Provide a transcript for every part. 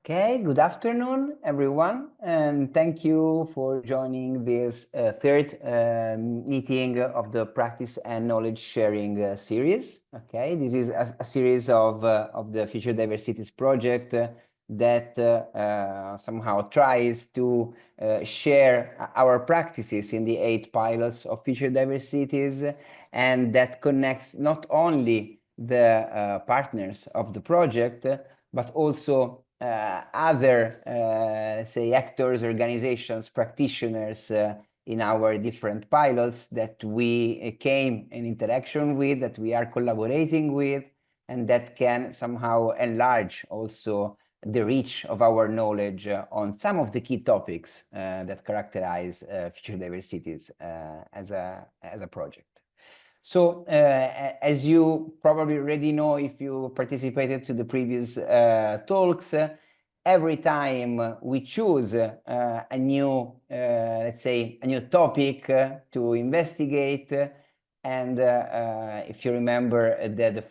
Okay, good afternoon, everyone, and thank you for joining this third meeting of the Practice and Knowledge Sharing series. Okay, this is a series of the Future DiverCities project that somehow tries to share our practices in the 8 pilots of Future DiverCities, and that connects not only the partners of the project, but also other, let's say, actors, organizations, practitioners in our different pilots that we came in interaction with, that we are collaborating with, and that can somehow enlarge also the reach of our knowledge on some of the key topics that characterize Future DiverCities as a project. So, as you probably already know, if you participated to the previous talks, every time we choose a new, let's say, a new topic to investigate, and if you remember the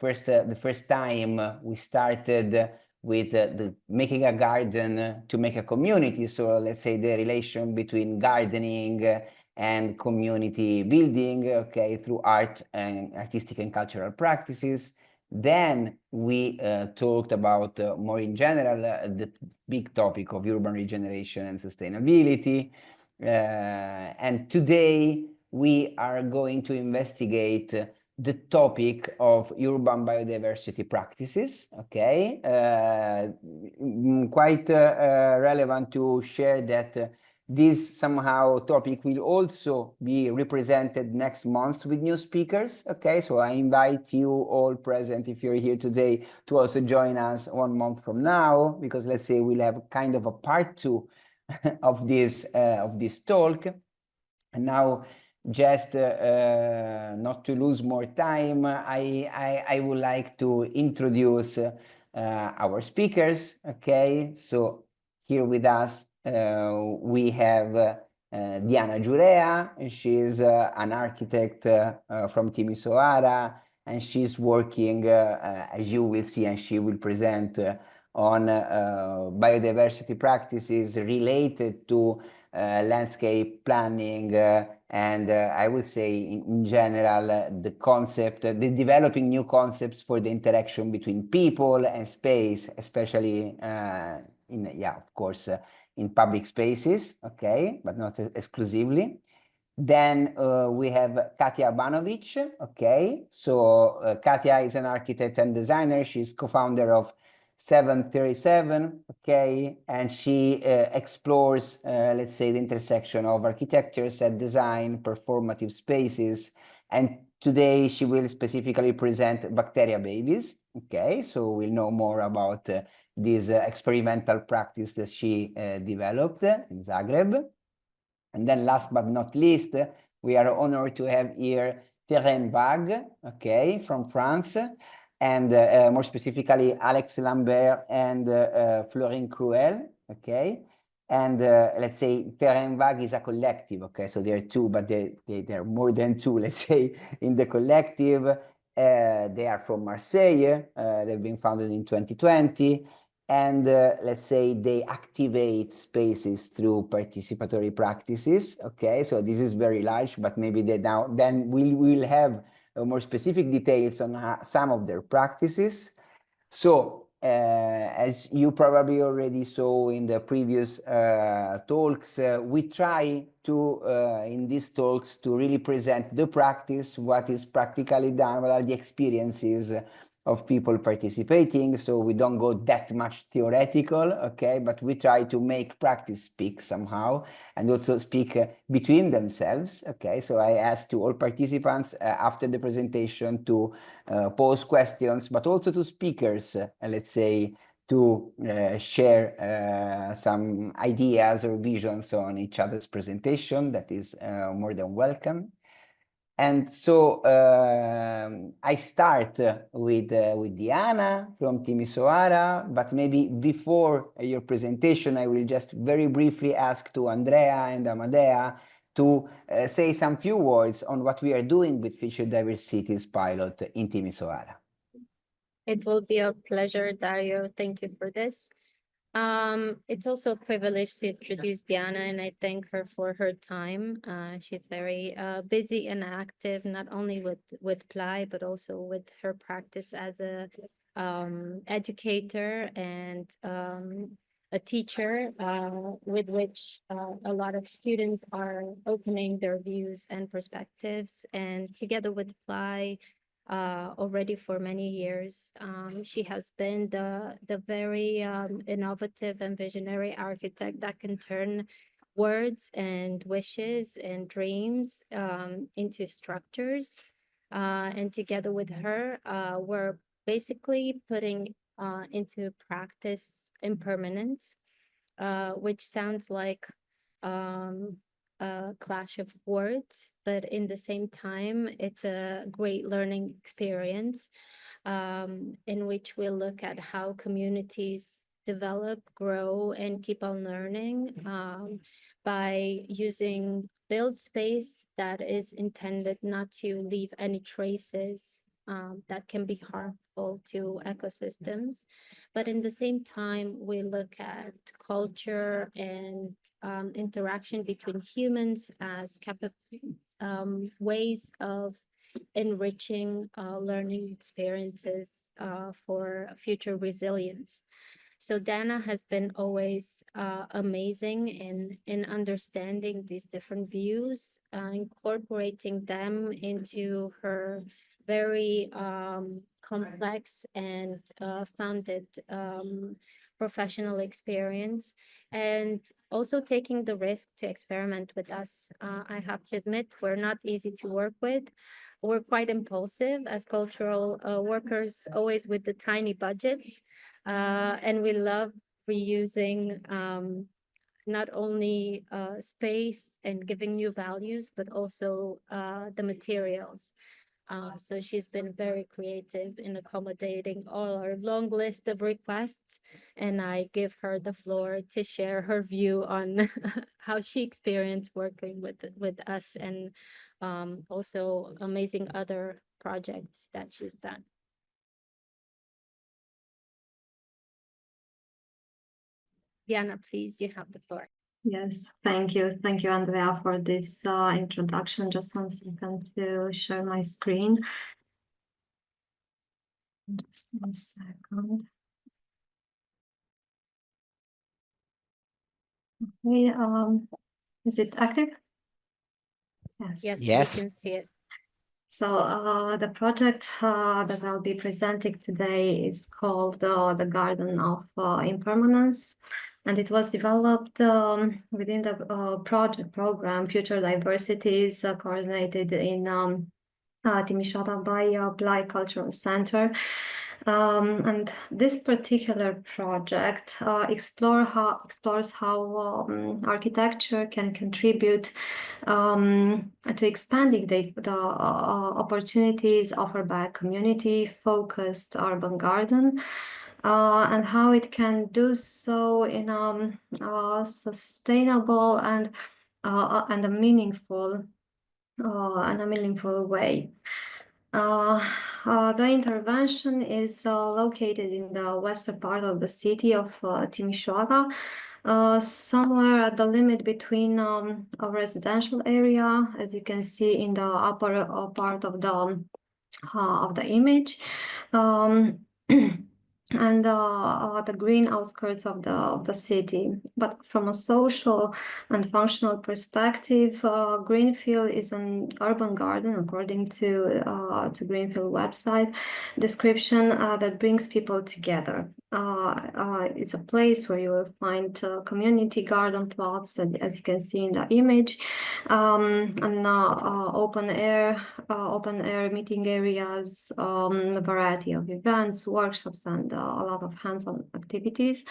first time we started with the making a garden to make a community. So let's say the relation between gardening and community building, okay, through art and artistic and cultural practices. Then we talked about more in general the big topic of urban regeneration and sustainability. And today we are going to investigate the topic of urban biodiversity practices, okay? Quite relevant to share that this somehow topic will also be represented next month with new speakers, okay? So I invite you all present, if you're here today, to also join us 1 month from now, because let's say we'll have kind of a part 2 of this talk. And now, just not to lose more time, I would like to introduce our speakers, okay? So here with us, we have Diana Giurea, and she's an architect from Timisoara, and she's working, as you will see, and she will present on biodiversity practices related to landscape planning, and I would say in general, the concept, the developing new concepts for the interaction between people and space, especially of course, in public spaces, okay, but not exclusively. Then we have Katja Banović, okay. So Katja is an architect and designer. She's co-founder of 737, okay, and she explores, let's say, the intersection of architecture, set design, performative spaces, and today she will specifically present bacteria babies, okay. So we'll know more about this experimental practice that she developed in Zagreb. And then last but not least, we are honored to have here Terrain Vague, okay, from France, and more specifically, Alex Lambert and Florine Cruel, okay? And let's say Terrain Vague is a collective, okay? So there are 2, but there are more than 2, let's say, in the collective. They are from Marseille. They've been founded in 2020. And let's say they activate spaces through participatory practices, okay? So this is very large, but maybe then we will have more specific details on some of their practices. So as you probably already saw in the previous talks, we try to, in these talks, to really present the practice, what is practically done, what are the experiences of people participating. So we don't go that much theoretical, okay, but we try to make practice speak somehow and also speak between themselves, okay. So I ask to all participants after the presentation to pose questions, but also to speakers, let's say, to share some ideas or visions on each other's presentation. That is more than welcome. And so I start with Diana from Timisoara, but maybe before your presentation, I will just very briefly ask to Andrea and Amadea to say some few words on what we are doing with Future DiverCities pilot in Timisoara. It will be a pleasure, Dario. Thank you for this. It's also a privilege to introduce Diana, and I thank her for her time. She's very busy and active, not only with PLAI, but also with her practice as a educator and a teacher, with which a lot of students are opening their views and perspectives. And together with PLAI, already for many years. She has been the very innovative and visionary architect that can turn words and wishes and dreams into structures. And together with her, we're basically putting into practice impermanence, which sounds like a clash of words, but in the same time, it's a great learning experience in which we look at how communities develop, grow, and keep on learning by using build space that is intended not to leave any traces that can be harmful to ecosystems. But in the same time, we look at culture and interaction between humans as ways of enriching learning experiences for future resilience. So Dana has been always amazing in understanding these different views, incorporating them into her very complex and founded professional experience, and also taking the risk to experiment with us. I have to admit, we're not easy to work with. We're quite impulsive as cultural workers, always with the tiny budget. And we love reusing not only space and giving new values, but also the materials. So she's been very creative in accommodating all our long list of requests, and I give her the floor to share her view on how she experienced working with us, and also amazing other projects that she's done. Diana, please, you have the floor. Yes, thank you. Thank you, Andrea, for this introduction. Just 1 second to share my screen. Just 1 second. Okay, is it active? Yes, Yes. we can see it. So the project that I'll be presenting today is called the Garden of Impermanence, and it was developed within the project program Future DiverCities, coordinated in Timișoara by PLAI Cultural Center. And this particular project explores how architecture can contribute to expanding the opportunities offered by a community-focused urban garden, and how it can do so in a sustainable and a meaningful way. The intervention is located in the western part of the city of Timișoara, somewhere at the limit between a residential area, as you can see in the upper part of the image, and the green outskirts of the city. But from a social and functional perspective, Greenfield is an urban garden, according to Greenfield website description, that brings people together. It's a place where you will find community garden plots, as you can see in the image, and open air meeting areas, a variety of events, workshops, and a lot of hands-on activities.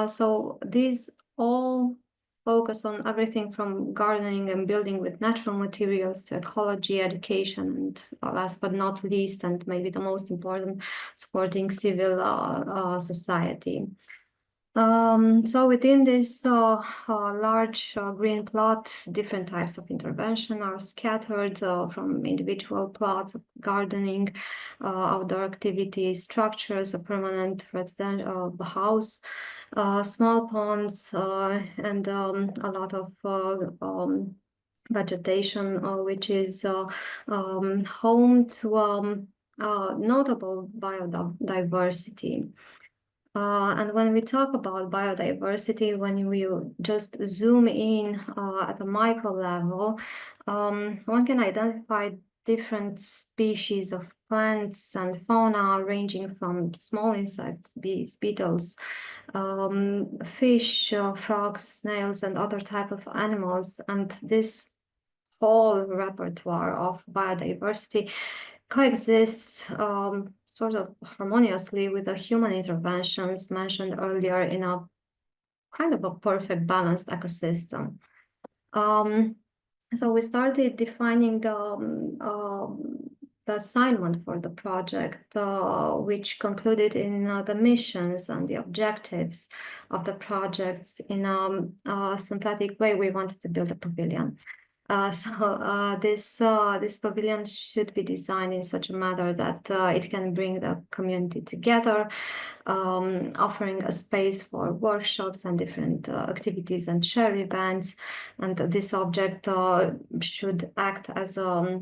So these all focus on everything from gardening and building with natural materials to ecology, education, and last but not least, and maybe the most important, supporting civil society. So within this large green plot, different types of intervention are scattered from individual plots of gardening, outdoor activities, structures, a permanent residential house, small ponds, and a lot of vegetation, which is home to notable biodiversity. And when we talk about biodiversity, when you just zoom in at a micro level, one can identify different species of plants and fauna ranging from small insects, bees, beetles, fish, frogs, snails, and other types of animals. And this whole repertoire of biodiversity coexists sort of harmoniously with the human interventions mentioned earlier in a kind of a perfect balanced ecosystem. So we started defining the assignment for the project, which concluded in the missions and the objectives of the projects. In a synthetic way, we wanted to build a pavilion. This pavilion should be designed in such a manner that it can bring the community together, offering a space for workshops and different activities and share events. And this object should act as a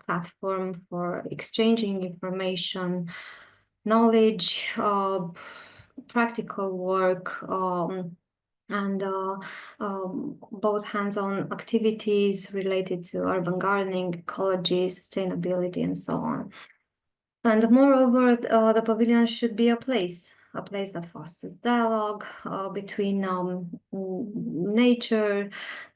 platform for exchanging information, knowledge, practical work, and both hands-on activities related to urban gardening, ecology, sustainability, and so on. And moreover, the pavilion should be a place that fosters dialogue between nature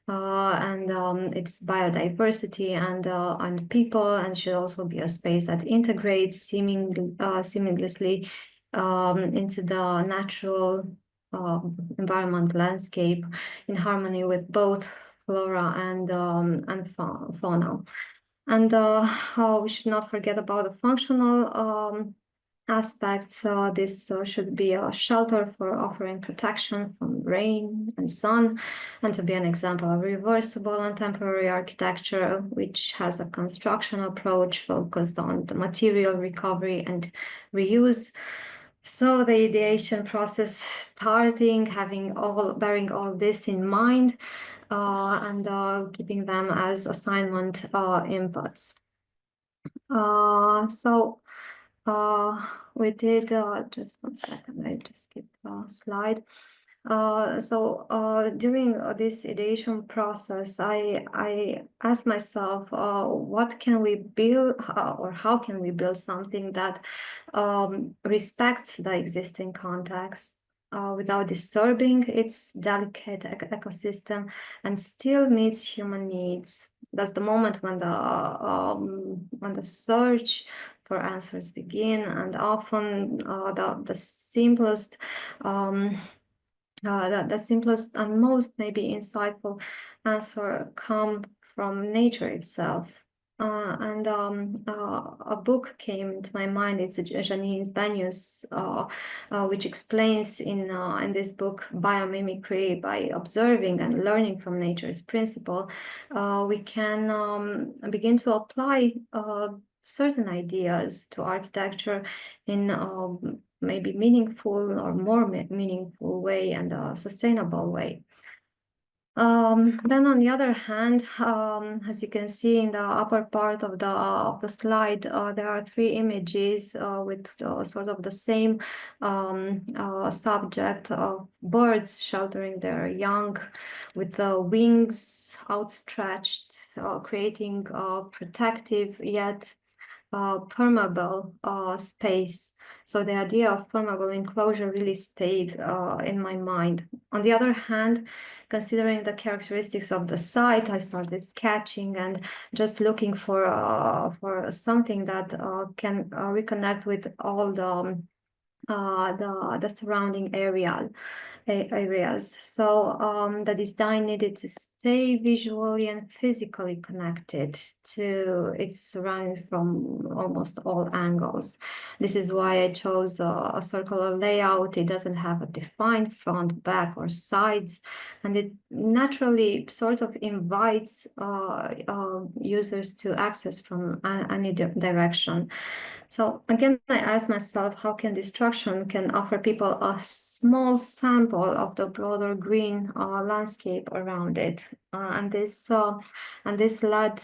and its biodiversity and people, and should also be a space that integrates seamlessly into the natural environment landscape in harmony with both flora and fauna. And we should not forget about the functional aspects. This should be a shelter for offering protection from rain and sun, and to be an example of reversible and temporary architecture, which has a construction approach focused on the material recovery and reuse. So the ideation process starting, bearing all this in mind, and keeping them as assignment inputs. We did, just 1 second, I just skip a slide. During this ideation process, I asked myself, what can we build, or how can we build something that respects the existing context without disturbing its delicate ecosystem and still meets human needs. That's the moment when the search for answers begin, and often the simplest and most maybe insightful answer come from nature itself. A book came to my mind. It's Janine Banyu's, which explains in this book biomimicry. By observing and learning from nature's principle, we can begin to apply certain ideas to architecture in maybe meaningful or more meaningful way and a sustainable way. Then on the other hand, as you can see in the upper part of the slide, there are 3 images with sort of the same subject of birds sheltering their young with the wings outstretched, creating a protective yet permeable space. So the idea of permeable enclosure really stayed in my mind. On the other hand, considering the characteristics of the site, I started sketching and just looking for something that can reconnect with all the surrounding area. areas. So the design needed to stay visually and physically connected to its surroundings from almost all angles. This is why I chose a circular layout. It doesn't have a defined front, back, or sides, and it naturally sort of invites users to access from any direction. So again, I asked myself, how can this structure can offer people a small sample of the broader green landscape around it, and this led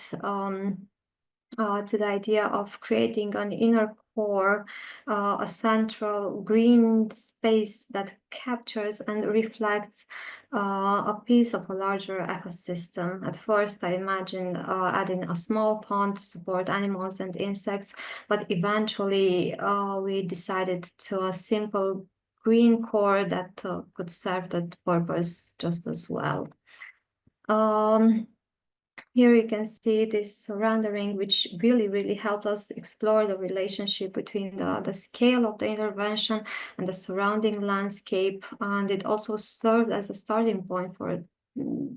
to the idea of creating an inner core, a central green space that captures and reflects a piece of a larger ecosystem. At first, I imagined adding a small pond to support animals and insects, but eventually we decided to a simple green core that could serve that purpose just as well. Here you can see this rendering, which really helped us explore the relationship between the scale of the intervention and the surrounding landscape. And it also served as a starting point for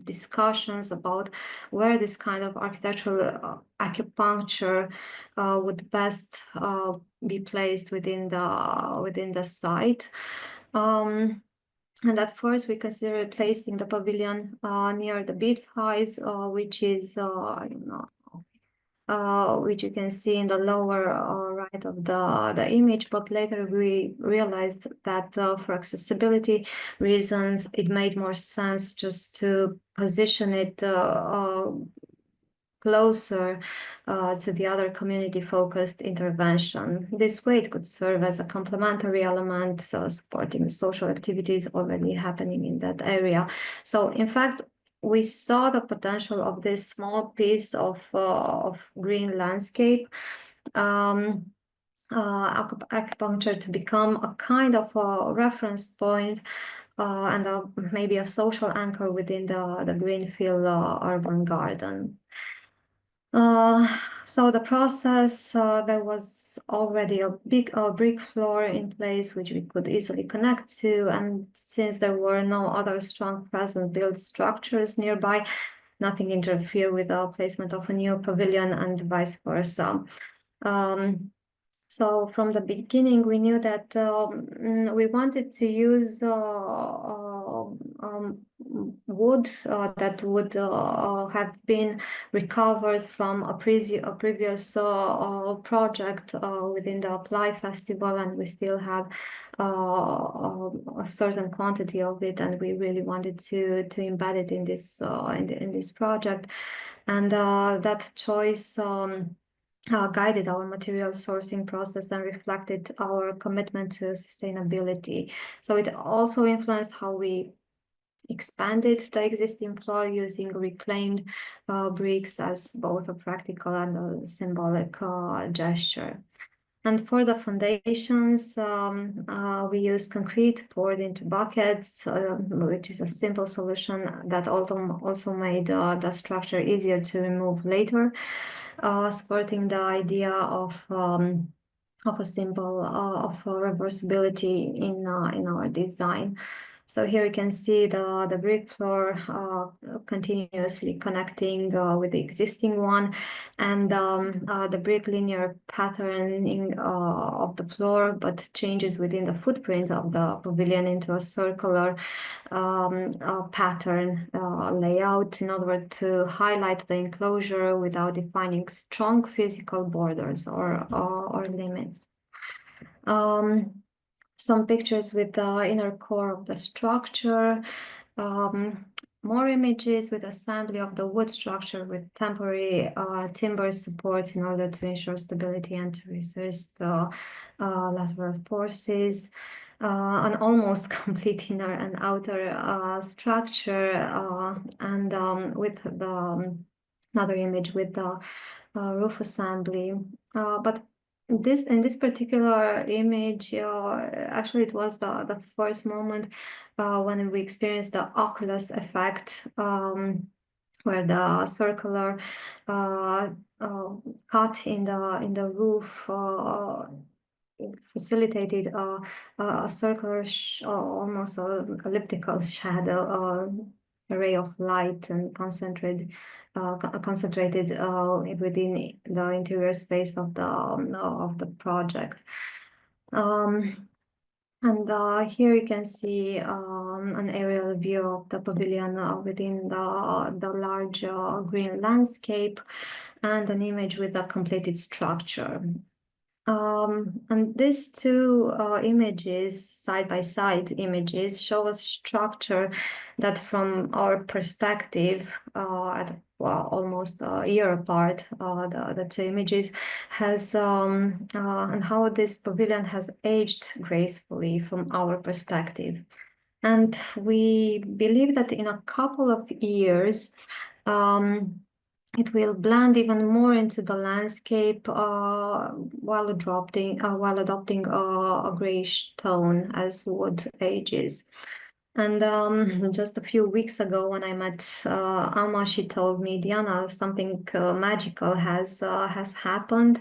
discussions about where this kind of architectural acupuncture would best be placed within the site. And at first, we considered placing the pavilion near the bead thighs, which is, which you can see in the lower right of the image. But later, we realized that for accessibility reasons, it made more sense just to position it closer to the other community-focused intervention. This way, it could serve as a complementary element supporting social activities already happening in that area. So, in fact, we saw the potential of this small piece of green landscape acupuncture to become a kind of a reference point and maybe a social anchor within the Greenfield urban garden. So the process, there was already a big brick floor in place, which we could easily connect to. And since there were no other strong present built structures nearby, nothing interfered with the placement of a new pavilion and vice versa. So from the beginning, we knew that we wanted to use wood that would have been recovered from a previous project within the Apply Festival, and we still have a certain quantity of it, and we really wanted to embed it in this in this project, and that choice guided our material sourcing process and reflected our commitment to sustainability. So it also influenced how we expanded the existing floor using reclaimed bricks as both a practical and a symbolic gesture. And for the foundations, we use concrete poured into buckets, which is a simple solution that also made the structure easier to remove later, supporting the idea of a symbol of reversibility in our design. So here you can see the brick floor continuously connecting with the existing one, and the brick linear patterning of the floor, but changes within the footprint of the pavilion into a circular pattern layout in order to highlight the enclosure without defining strong physical borders or limits. Some pictures with the inner core of the structure, more images with assembly of the wood structure with temporary timber supports in order to ensure stability and to resist the lateral forces. An almost complete inner and outer structure, and with the another image with the roof assembly. But in this particular image, actually it was the first moment when we experienced the oculus effect, where the circular cut in the roof facilitated a circular, almost elliptical shadow array of light and concentrated within the interior space of the project. And here you can see an aerial view of the pavilion within the large green landscape, and an image with a completed structure. And these two images, side-by-side images, show a structure that, from our perspective, at almost a year apart, the two images, has and how this pavilion has aged gracefully from our perspective. And we believe that in a couple of years, it will blend even more into the landscape while adopting a grayish tone as wood ages. And just a few weeks ago, when I met Alma, she told me, Diana, something magical has happened.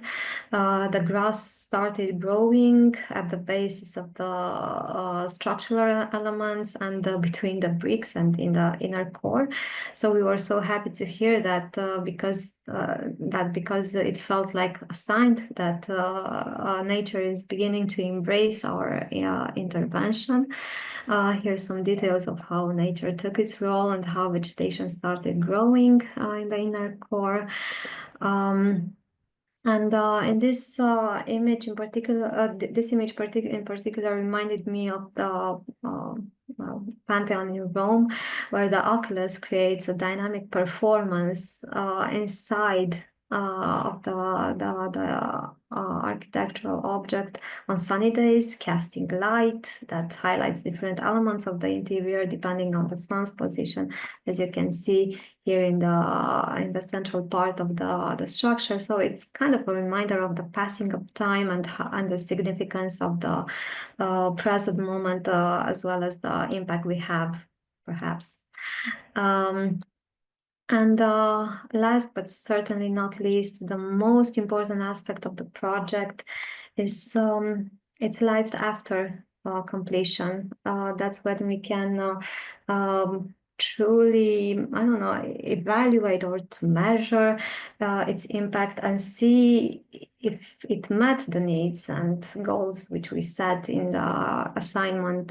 The grass started growing at the basis of the structural elements and between the bricks and in the inner core. So we were so happy to hear that because it felt like a sign that nature is beginning to embrace our intervention. Here's some details of how nature took its role and how vegetation started growing in the inner core. And in this image in particular, in particular reminded me of the Pantheon in Rome, where the oculus creates a dynamic performance inside of the architectural object on sunny days, casting light that highlights different elements of the interior depending on the sun's position, as you can see here in the central part of the structure. So it's kind of a reminder of the passing of time and the significance of the present moment, as well as the impact we have, perhaps. And last but certainly not least, the most important aspect of the project is its life after completion. That's when we can truly, I don't know, evaluate or to measure its impact and see if it met the needs and goals which we set in the assignment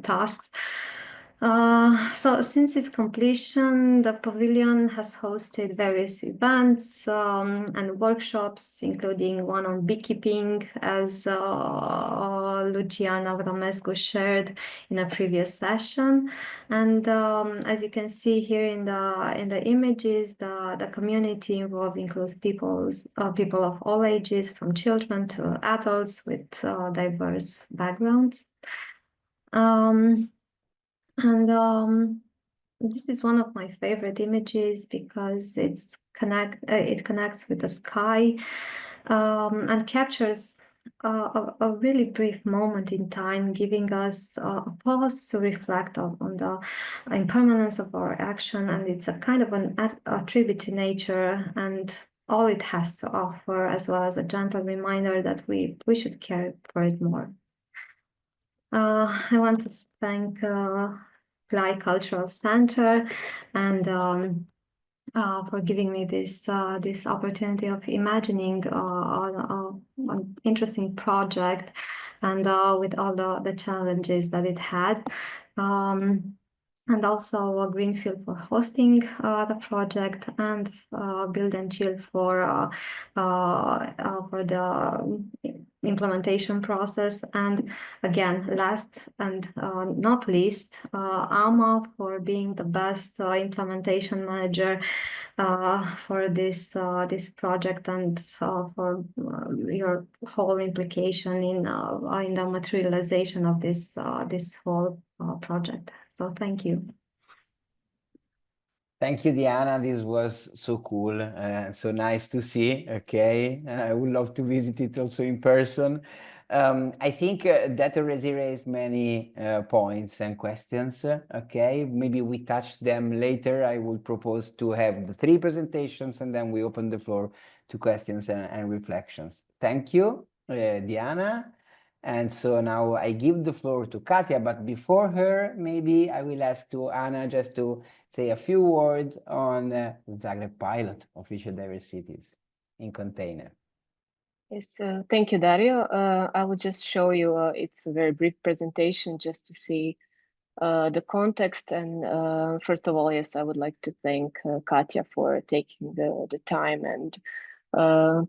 tasks. So since its completion, the pavilion has hosted various events and workshops, including one on beekeeping, as Luciana Vramescu shared in a previous session. And as you can see here in the images, the community involved includes people of all ages, from children to adults with diverse backgrounds. This is one of my favorite images because it connects with the sky and captures a really brief moment in time, giving us a pause to reflect on the impermanence of our action. And it's a kind of a tribute to nature and all it has to offer, as well as a gentle reminder that we should care for it more. I want to thank Plai Cultural Center and for giving me this opportunity of imagining an interesting project and with all the challenges that it had. And also a Greenfield for hosting the project, and Build and Chill for the implementation process. And again, last and not least, Alma for being the best implementation manager for this project, and for your whole implication in the materialization of this whole project. So thank you. Thank you, Diana. This was so cool, so nice to see. Okay, I would love to visit it also in person. I think that already raised many points and questions. Okay, maybe we touch them later. I will propose to have the 3 presentations and then we open the floor to questions and reflections. Thank you, Diana. And so now I give the floor to Katja, but before her, maybe I will ask to Anna just to say a few words on the Zagreb pilot of Future DiverCities in container. Yes, thank you, Dario. I will just show you, it's a very brief presentation just to see the context. And first of all, yes, I would like to thank Katja for taking the time and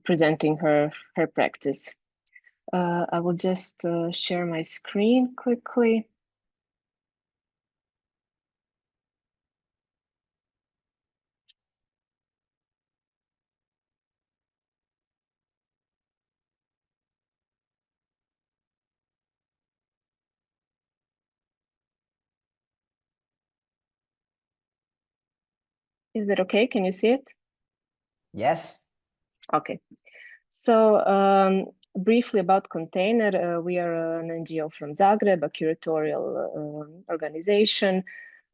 presenting her practice. I will just share my screen quickly. Is it okay? Can you see it? Yes. Okay. So briefly about Container, we are an NGO from Zagreb, a curatorial organization.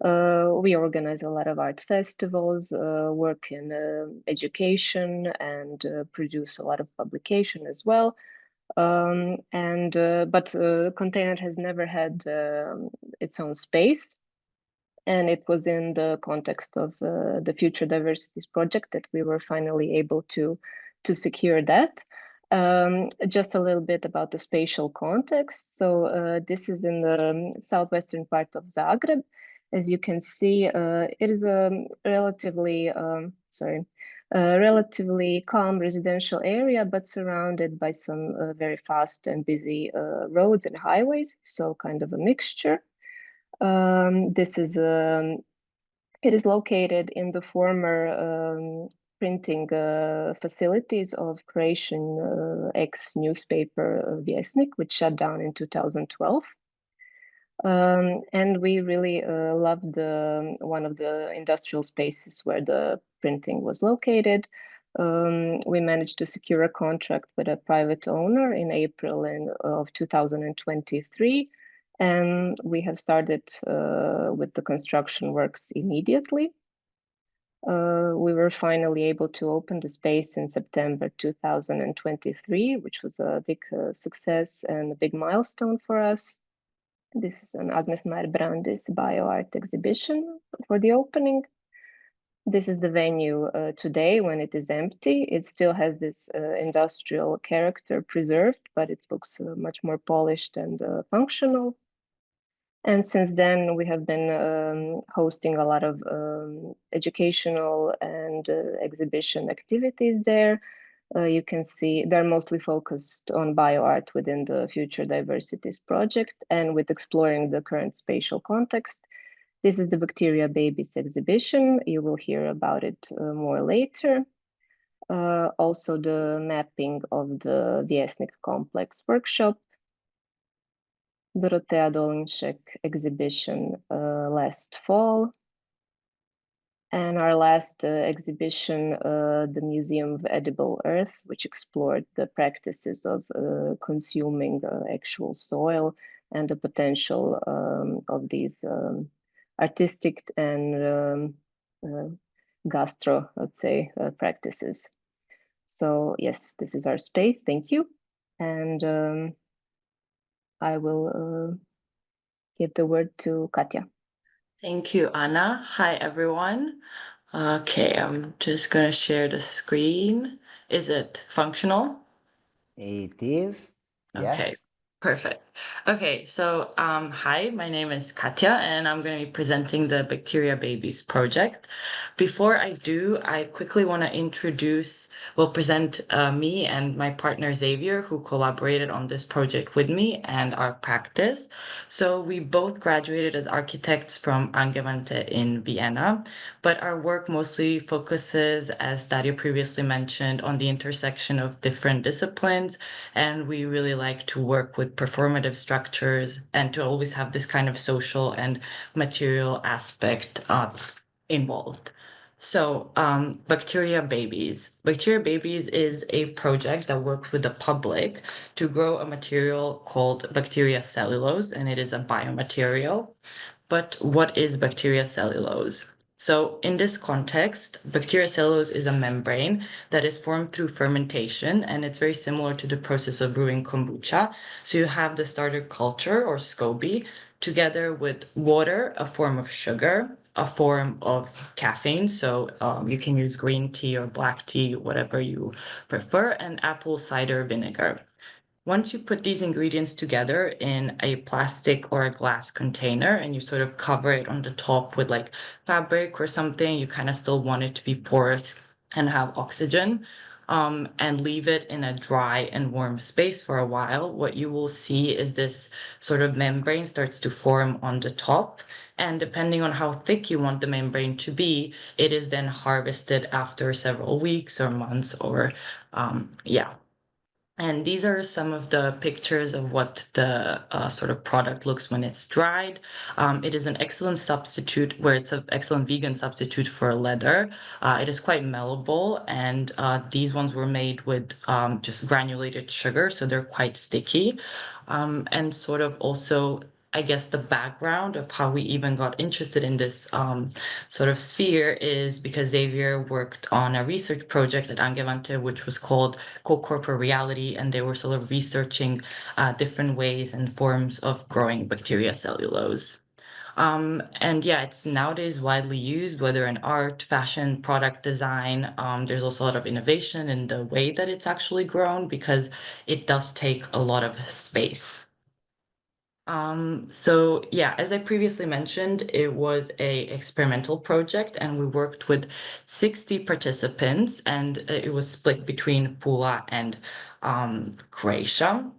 We organize a lot of art festivals, work in education, and produce a lot of publication as well. But Container has never had its own space. And it was in the context of the Future DiverCities project that we were finally able to secure that. Just a little bit about the spatial context. So this is in the southwestern part of Zagreb. As you can see, it is a relatively calm residential area, but surrounded by some very fast and busy roads and highways. So kind of a mixture. It is located in the former printing facilities of Croatian ex newspaper Vjesnik, which shut down in 2012. And we really loved one of the industrial spaces where the printing was located. We managed to secure a contract with a private owner in April of 2023. And we have started with the construction works immediately. We were finally able to open the space in September 2023, which was a big success and a big milestone for us. This is an Agnes Meyer-Brandis BioArt exhibition for the opening. This is the venue today when it is empty. It still has this industrial character preserved, but it looks much more polished and functional. And since then, we have been hosting a lot of educational and exhibition activities there. You can see they're mostly focused on bioart within the Future DiverCities project and with exploring the current spatial context. This is the Bacteria Babies exhibition. You will hear about it more later. Also the mapping of the Vjesnik complex workshop, Dorotea Dolinšek exhibition last fall. And our last exhibition, the Museum of Edible Earth, which explored the practices of consuming actual soil and the potential of these artistic and gastro, let's say, practices. So yes, this is our space. Thank you. And I will give the word to Katja. Thank you, Anna. Hi, everyone. Okay, I'm just going to share the screen. Is it functional? It is. Yes. Okay, perfect. Okay, so hi, my name is Katja, and I'm going to be presenting the Bacteria Babies project. Before I do, I quickly want to present me and my partner Xavier, who collaborated on this project with me, and our practice. So we both graduated as architects from Angewandte in Vienna, but our work mostly focuses, as Dario previously mentioned, on the intersection of different disciplines, and we really like to work with performative structures and to always have this kind of social and material aspect involved. So Bacteria Babies. Bacteria Babies is a project that works with the public to grow a material called bacteria cellulose, and it is a biomaterial. But what is bacteria cellulose? So in this context, bacteriocellulose is a membrane that is formed through fermentation, and it's very similar to the process of brewing kombucha. So you have the starter culture, or SCOBY, together with water, a form of sugar, a form of caffeine. So you can use green tea or black tea, whatever you prefer, and apple cider vinegar. Once you put these ingredients together in a plastic or a glass container and you sort of cover it on the top with like fabric or something, you kind of still want it to be porous and have oxygen, and leave it in a dry and warm space for a while, what you will see is this sort of membrane starts to form on the top. And depending on how thick you want the membrane to be, it is then harvested after several weeks or months or, yeah. And these are some of the pictures of what the sort of product looks when it's dried. It is an excellent substitute, where it's an excellent vegan substitute for leather. It is quite malleable, and these ones were made with just granulated sugar, so they're quite sticky. And sort of also, I guess, the background of how we even got interested in this sort of sphere is because Xavier worked on a research project at Angewandte, which was called Co-Corporate Reality, and they were sort of researching different ways and forms of growing bacteria cellulose. And yeah, it's nowadays widely used, whether in art, fashion, product design. There's also a lot of innovation in the way that it's actually grown because it does take a lot of space. So yeah, as I previously mentioned, it was a experimental project and we worked with 60 participants, and it was split between Pula and Croatia.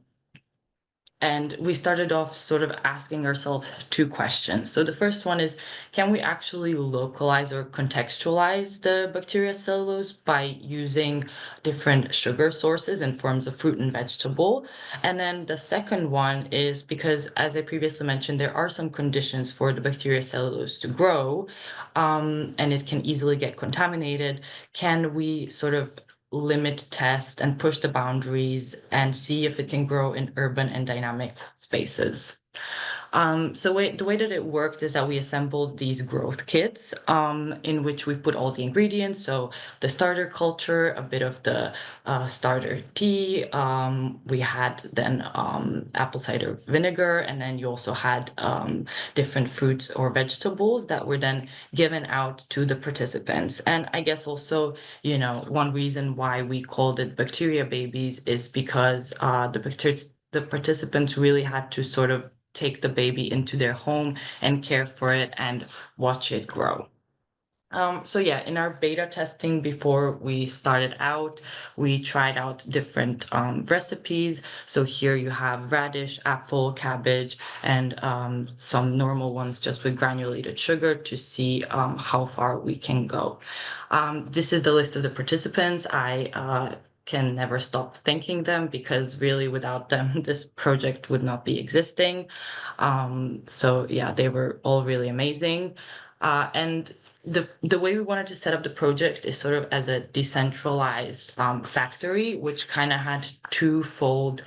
And we started off sort of asking ourselves two questions. So the first one is, can we actually localize or contextualize the bacteria cellulose by using different sugar sources in forms of fruit and vegetable? And then the second one is, because as I previously mentioned, there are some conditions for the bacteria cellulose to grow, and it can easily get contaminated. Can we sort of limit, test, and push the boundaries and see if it can grow in urban and dynamic spaces? So the way that it worked is that we assembled these growth kits, in which we put all the ingredients. So the starter culture, a bit of the starter tea. We had then apple cider vinegar, and then you also had different fruits or vegetables that were then given out to the participants. And I guess also, you know, one reason why we called it bacteria babies is because the participants really had to sort of take the baby into their home and care for it and watch it grow. So yeah, in our beta testing before we started out, we tried out different recipes. So here you have radish, apple, cabbage, and some normal ones just with granulated sugar to see how far we can go. This is the list of the participants. I can never stop thanking them because really without them, this project would not be existing. So yeah, they were all really amazing. And the way we wanted to set up the project is sort of as a decentralized factory, which kind of had twofold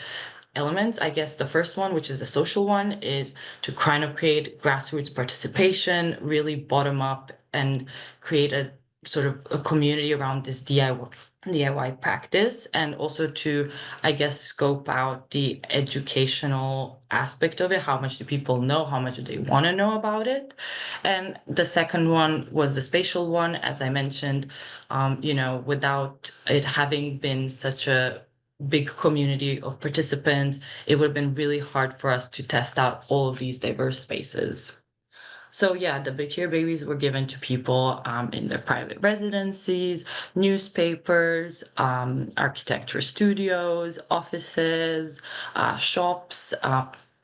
elements. I guess the first one, which is the social one, is to kind of create grassroots participation, really bottom up, and create a sort of a community around this DIY practice, and also to, I guess, scope out the educational aspect of it. How much do people know? How much do they want to know about it? And the second one was the spatial one, as I mentioned. You know, without it having been such a big community of participants, it would have been really hard for us to test out all of these diverse spaces. So yeah, the bacteria babies were given to people in their private residencies, newspapers, architecture studios, offices, shops.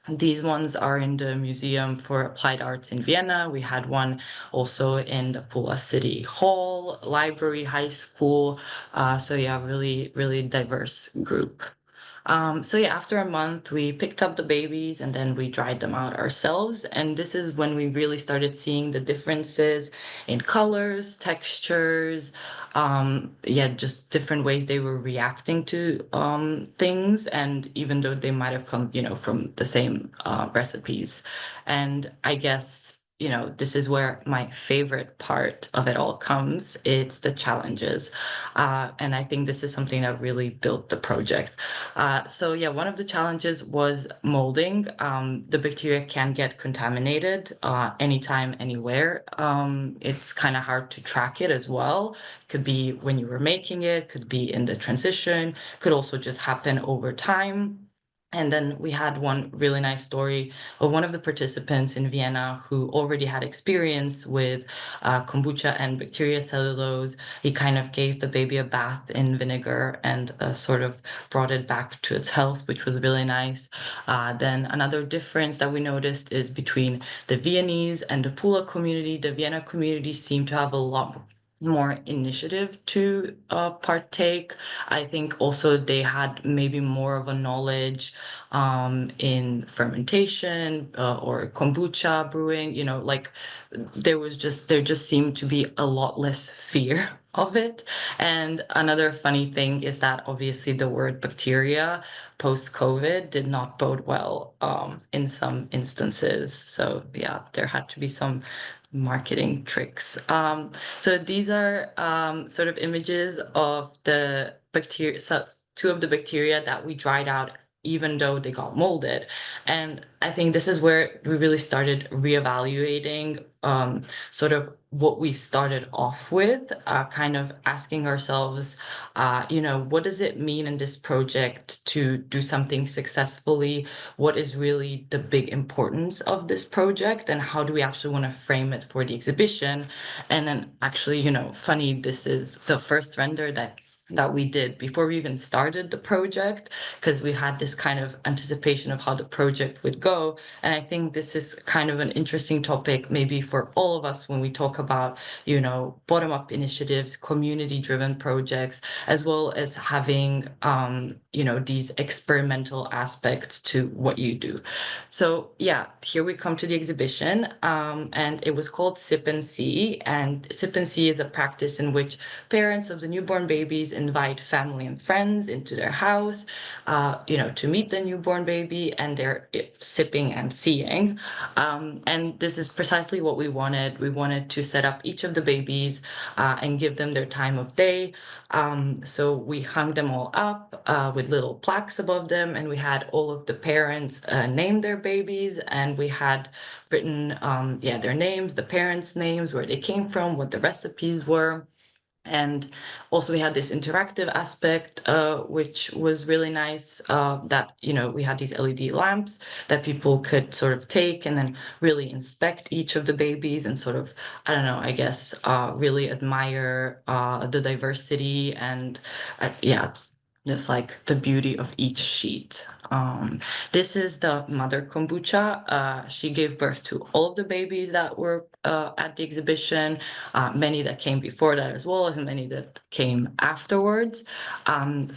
These ones are in the Museum for Applied Arts in Vienna. We had one also in the Pula City Hall, library, high school. So yeah, really, really diverse group. So yeah, after a month, we picked up the babies and then we dried them out ourselves. And this is when we really started seeing the differences in colors, textures, yeah, just different ways they were reacting to things. And even though they might have come, you know, from the same recipes. And I guess this is where my favorite part of it all comes. It's the challenges. And I think this is something that really built the project. So yeah, one of the challenges was molding. The bacteria can get contaminated anytime, anywhere. It's kind of hard to track it as well. Could be when you were making it, could be in the transition, could also just happen over time. And then we had one really nice story of one of the participants in Vienna who already had experience with kombucha and bacteria cellulose. He kind of gave the baby a bath in vinegar and sort of brought it back to its health, which was really nice. Then another difference that we noticed is between the Viennese and the Pula community. The Vienna community seemed to have a lot more initiative to partake. I think also they had maybe more of a knowledge in fermentation or kombucha brewing, like there just seemed to be a lot less fear of it. And another funny thing is that obviously the word bacteria post-COVID did not bode well in some instances. So yeah, there had to be some marketing tricks. So these are sort of images of the bacteria, so two of the bacteria that we dried out even though they got molded. And I think this is where we really started reevaluating sort of what we started off with, kind of asking ourselves, what does it mean in this project to do something successfully? What is really the big importance of this project, and how do we actually want to frame it for the exhibition? And then actually, funny, this is the first render that we did before we even started the project, because we had this kind of anticipation of how the project would go. And I think this is kind of an interesting topic maybe for all of us when we talk about, bottom-up initiatives, community-driven projects, as well as having, these experimental aspects to what you do. So yeah, here we come to the exhibition, and it was called Sip and See. And Sip and See is a practice in which parents of the newborn babies invite family and friends into their house, to meet the newborn baby, and they're sipping and seeing. And this is precisely what we wanted. We wanted to set up each of the babies and give them their time of day. So we hung them all up with little plaques above them, and we had all of the parents name their babies, and we had written their names, the parents' names, where they came from, what the recipes were. And also we had this interactive aspect, which was really nice, that, we had these LED lamps that people could sort of take and then really inspect each of the babies and sort of, I don't know, I guess, really admire the diversity and, just like the beauty of each sheet. This is the mother kombucha. She gave birth to all of the babies that were at the exhibition, many that came before that as well as many that came afterwards.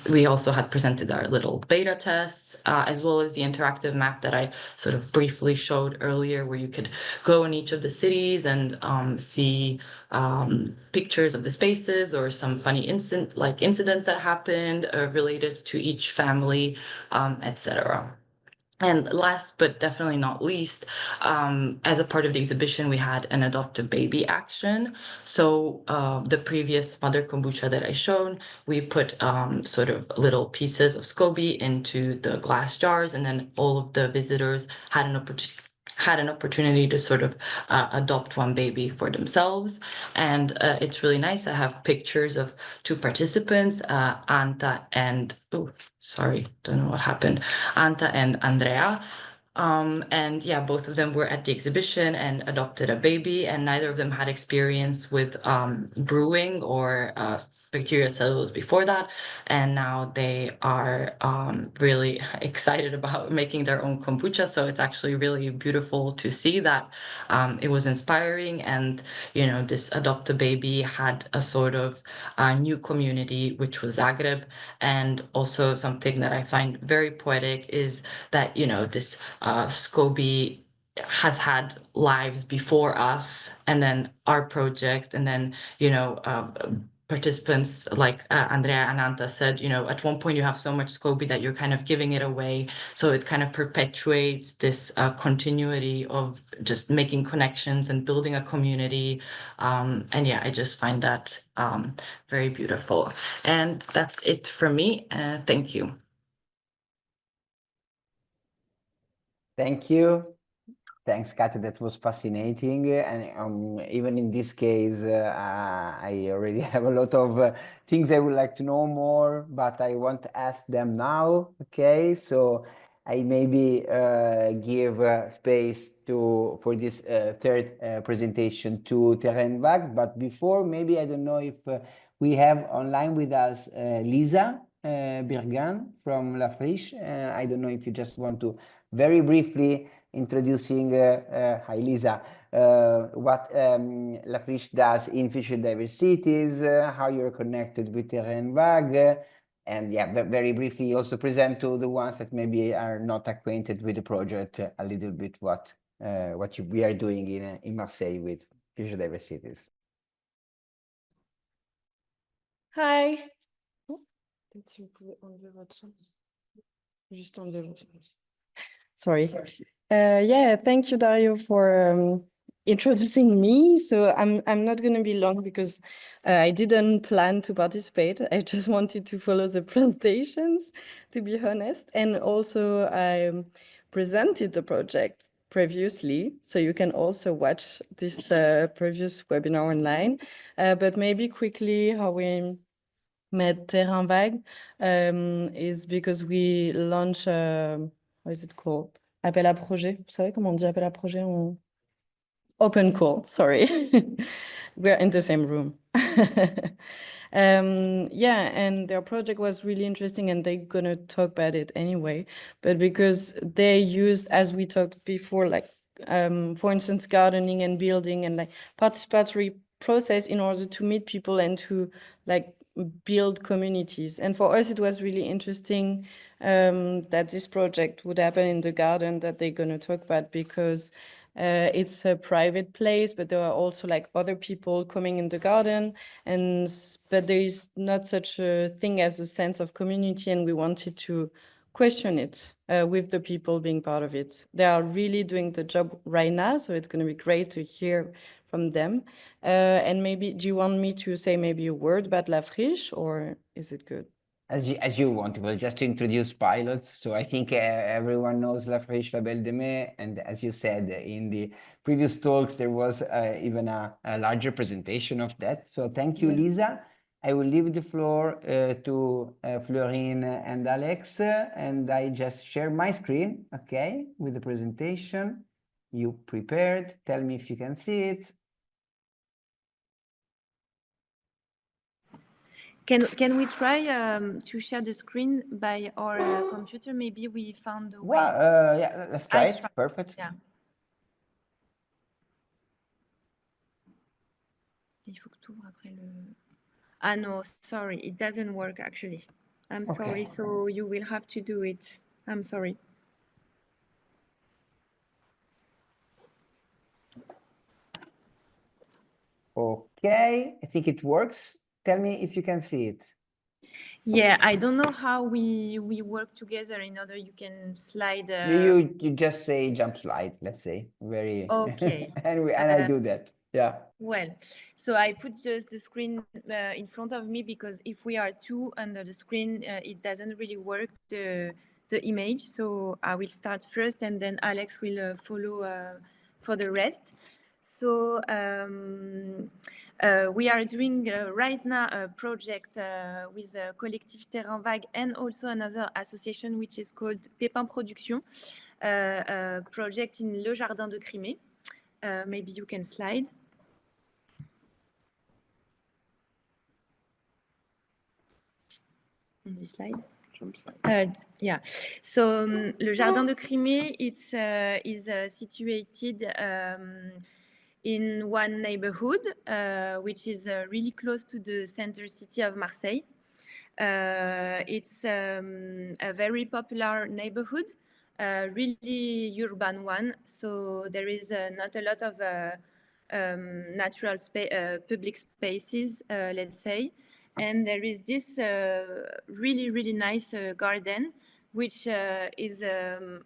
We also had presented our little beta tests, as well as the interactive map that I sort of briefly showed earlier, where you could go in each of the cities and see pictures of the spaces or some funny incidents that happened related to each family, etc. And last but definitely not least, as a part of the exhibition, we had an adopt a baby action. So the previous mother kombucha that I shown, we put sort of little pieces of SCOBY into the glass jars, and then all of the visitors had an opportunity to sort of adopt one baby for themselves. And it's really nice. I have pictures of two participants, Anta and, don't know what happened, Anta and Andrea. And yeah, both of them were at the exhibition and adopted a baby, and neither of them had experience with brewing or bacteria cellulose before that. And now they are really excited about making their own kombucha. So it's actually really beautiful to see that it was inspiring. And, this adopt a baby had a sort of new community, which was Zagreb. And also something that I find very poetic is that, this SCOBY has had lives before us, and then our project, and then, participants like Andrea and Anta said, you know, at one point you have so much Scoby that you're kind of giving it away. So it kind of perpetuates this continuity of just making connections and building a community. And yeah, I just find that very beautiful. And that's it for me. Thank you. Thank you. Thanks, Katja. That was fascinating. And even in this case, I already have a lot of things I would like to know more, but I want to ask them now. Okay, so I maybe give space for this third presentation to Terrain Vague. But before, maybe I don't know if we have online with us Lisa Birgan from La Friche. I don't know if you just want to very briefly introducing, hi Lisa, what La Friche does in Future DiverCities, how you're connected with Terrain Vague, and yeah, very briefly also present to the ones that maybe are not acquainted with the project a little bit what we are doing in Marseille with Future DiverCities. Hi. Peut-être si vous pouvez enlever votre son. Juste enlever votre son. Sorry. Yeah, thank you, Dario, for introducing me. So I'm not going to be long because I didn't plan to participate. I just wanted to follow the presentations, to be honest. And also I presented the project previously, so you can also watch this previous webinar online. But maybe quickly how we met Terrain Vague is because we launched, what is it called? Appel à projet. Vous savez comment on dit appel à projet en... Open call, sorry. We're in the same room. Yeah, and their project was really interesting and they're gonna talk about it anyway. But because they used, as we talked before, like, for instance, gardening and building and like participatory process in order to meet people and to like build communities. And for us, it was really interesting that this project would happen in the garden that they're going to talk about, because it's a private place, but there are also like other people coming in the garden, but there is not such a thing as a sense of community, and we wanted to question it with the people being part of it. They are really doing the job right now, so it's going to be great to hear from them. And maybe, do you want me to say maybe a word about La Friche, or is it good? As you want, well, just to introduce pilots. So I think everyone knows La Friche, La Belle de Mai, and as you said in the previous talks, there was even a larger presentation of that. So thank you, Lisa. I will leave the floor to Florine and Alex, and I just share my screen, okay, with the presentation. You prepared? Tell me if you can see it. Can we try to share the screen by our computer? Maybe we found a way. Well, yeah, let's try it. Perfect. Yeah. Il faut que tu ouvres après le... Ah no, sorry, it doesn't work actually. I'm sorry, so you will have to do it. I'm sorry. Okay, I think it works. Tell me if you can see it. Yeah, I don't know how we work together in order you can slide. You just say jump slide, let's say. Very okay. and I do that. Yeah. Well, so I put just the screen in front of me because if we are two under the screen, it doesn't really work the image. So I will start first, and then Alex will follow for the rest. So we are doing right now a project with Collectif Terrain Vague and also another association which is called Pépin Production, a project in Le Jardin de Crimée. Maybe you can slide. On this slide. Yeah. So Le Jardin de Crimée, it's is situated in one neighborhood, which is really close to the center city of Marseille. It's a very popular neighborhood, really urban one. So there is not a lot of natural public spaces, let's say. And there is this really nice garden, which is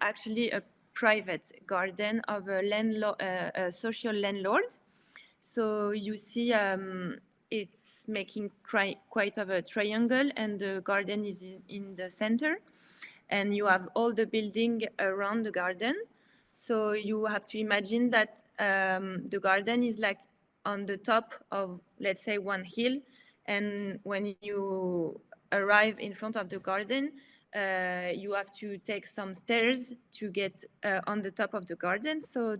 actually a private garden of a social landlord. So you see it's making quite of a triangle, and the garden is in the center. And you have all the building around the garden. So you have to imagine that the garden is like on the top of, let's say, one hill. And when you arrive in front of the garden, you have to take some stairs to get on the top of the garden. So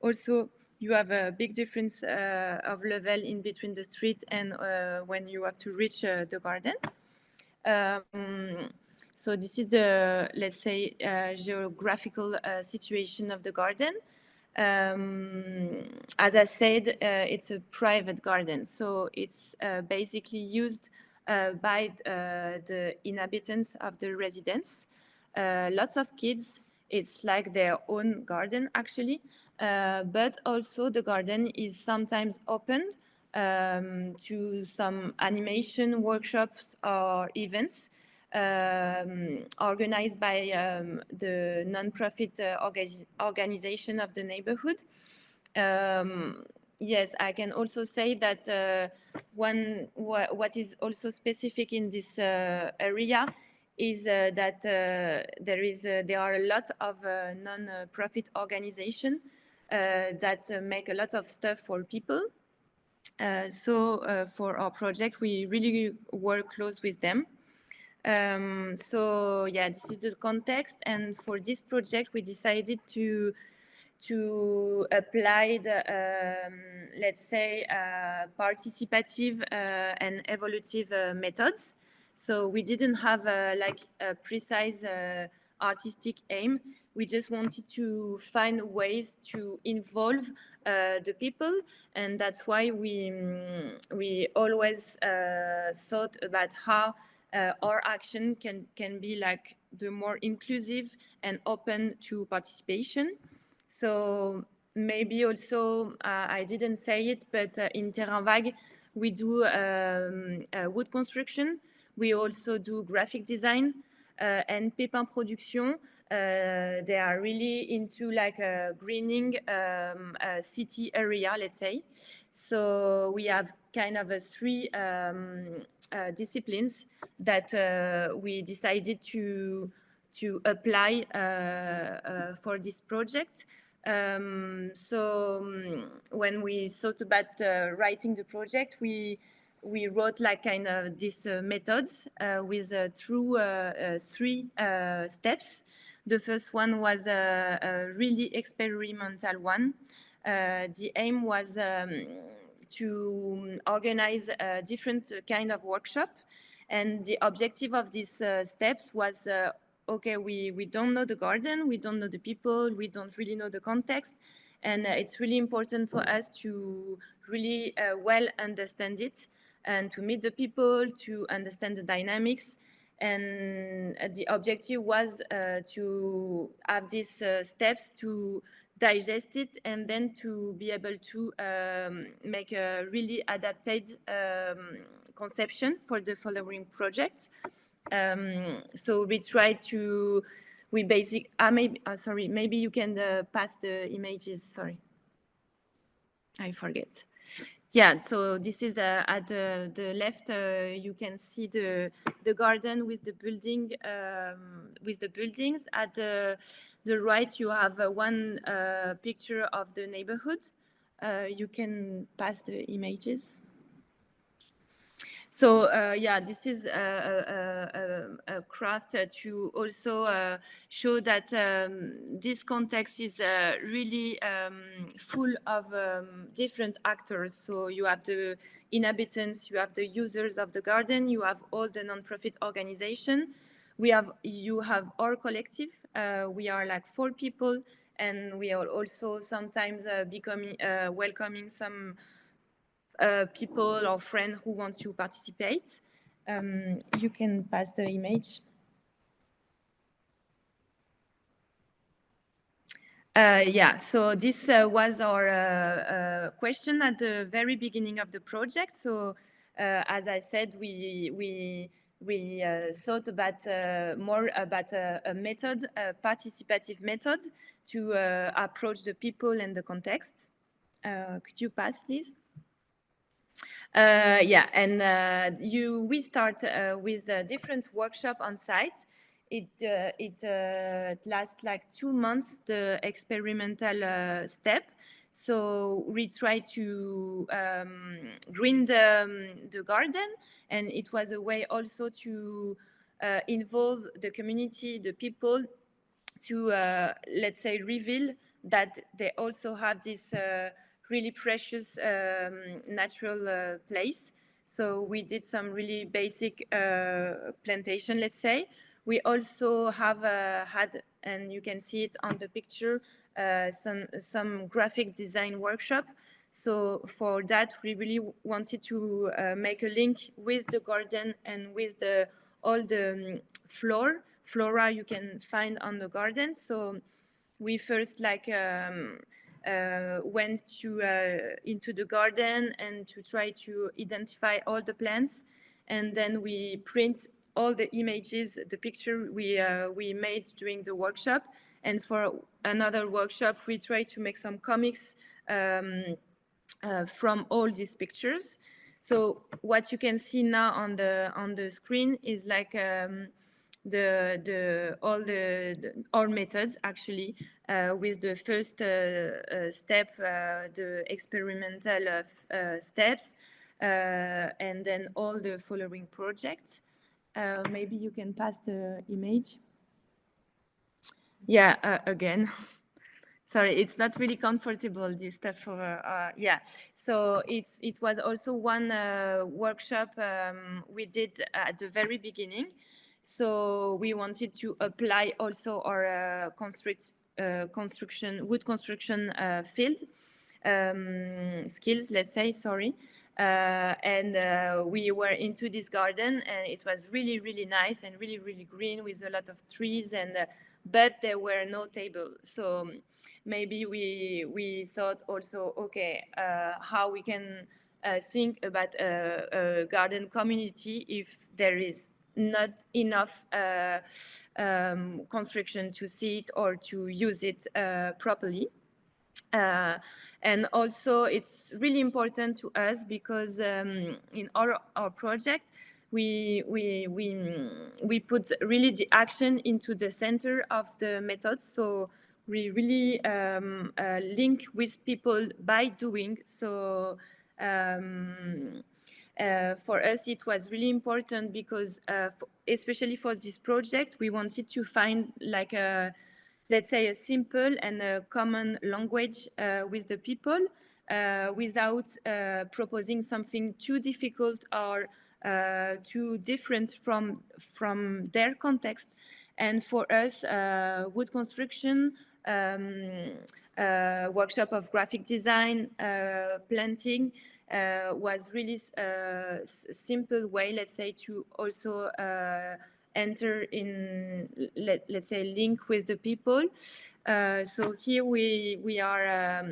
also you have a big difference of level in between the street and when you have to reach the garden. So this is the, let's say, geographical situation of the garden. As I said, it's a private garden, so it's basically used by the inhabitants of the residence. Lots of kids, it's like their own garden actually, but also the garden is sometimes opened to some animation workshops or events organized by the non-profit organization of the neighborhood. Yes, I can also say that what is also specific in this area is that there are a lot of non-profit organizations that make a lot of stuff for people. So for our project, we really work close with them. So yeah, this is the context, and for this project, we decided to apply the, let's say, participative and evolutive methods. So we didn't have like a precise artistic aim. We just wanted to find ways to involve the people, and that's why we always thought about how our action can be like the more inclusive and open to participation. So maybe also, I didn't say it, but in Terrain Vague, we do wood construction. We also do graphic design and Pépin Production. They are really into like a greening a city area, let's say. So we have kind of three disciplines that we decided to apply for this project. When we thought about writing the project, we wrote like kind of these methods with three steps. The first one was a really experimental one. The aim was to organize a different kind of workshop, and the objective of these steps was okay, we don't know the garden, we don't know the people, we don't really know the context, and it's really important for us to really well understand it and to meet the people, to understand the dynamics. And the objective was to have these steps to digest it and then to be able to make a really adapted conception for the following project. So we try to, maybe you can pass the images, sorry. I forget. Yeah, so this is at the left, you can see the garden with the building, with the buildings. At the right, you have one picture of the neighborhood. You can pass the images. So yeah, this is a craft to also show that this context is really full of different actors. So you have the inhabitants, you have the users of the garden, you have all the non-profit organization. You have our collective. We are like 4 people, and we are also sometimes welcoming some people or friends who want to participate. You can pass the image. Yeah, so this was our question at the very beginning of the project. So as I said, we thought about more about a method, a participative method to approach the people and the context. Could you pass, please? Yeah, and we start with a different workshop on site. It lasts like 2 months, the experimental step. So we try to green the garden, and it was a way also to involve the community, the people, to let's say reveal that they also have this really precious natural place. So we did some really basic plantation, let's say. We also have had, and you can see it on the picture, some graphic design workshop. So for that, we really wanted to make a link with the garden and with all the flora you can find on the garden. So we first went into the garden and to try to identify all the plants, and then we print all the images, the picture we made during the workshop. And for another workshop, we try to make some comics from all these pictures. So what you can see now on the screen is like all methods actually, with the first step, the experimental steps, and then all the following projects. Maybe you can pass the image. Yeah, again. Sorry, it's not really comfortable, this stuff. Yeah, so it was also one workshop we did at the very beginning. So we wanted to apply also our wood construction field skills, let's say, sorry. And we were into this garden, and it was really, really nice and really, really green with a lot of trees, and but there were no tables. So maybe we thought also, okay, how we can think about a garden community if there is not enough construction to see it or to use it properly. And also it's really important to us because in our project we put really the action into the center of the methods. So we really link with people by doing. So for us it was really important because especially for this project we wanted to find like a, let's say, a simple and a common language with the people without proposing something too difficult or too different from their context. And for us, wood construction, workshop of graphic design, planting was really a simple way, let's say, to also enter in, let's say, link with the people. So here we are,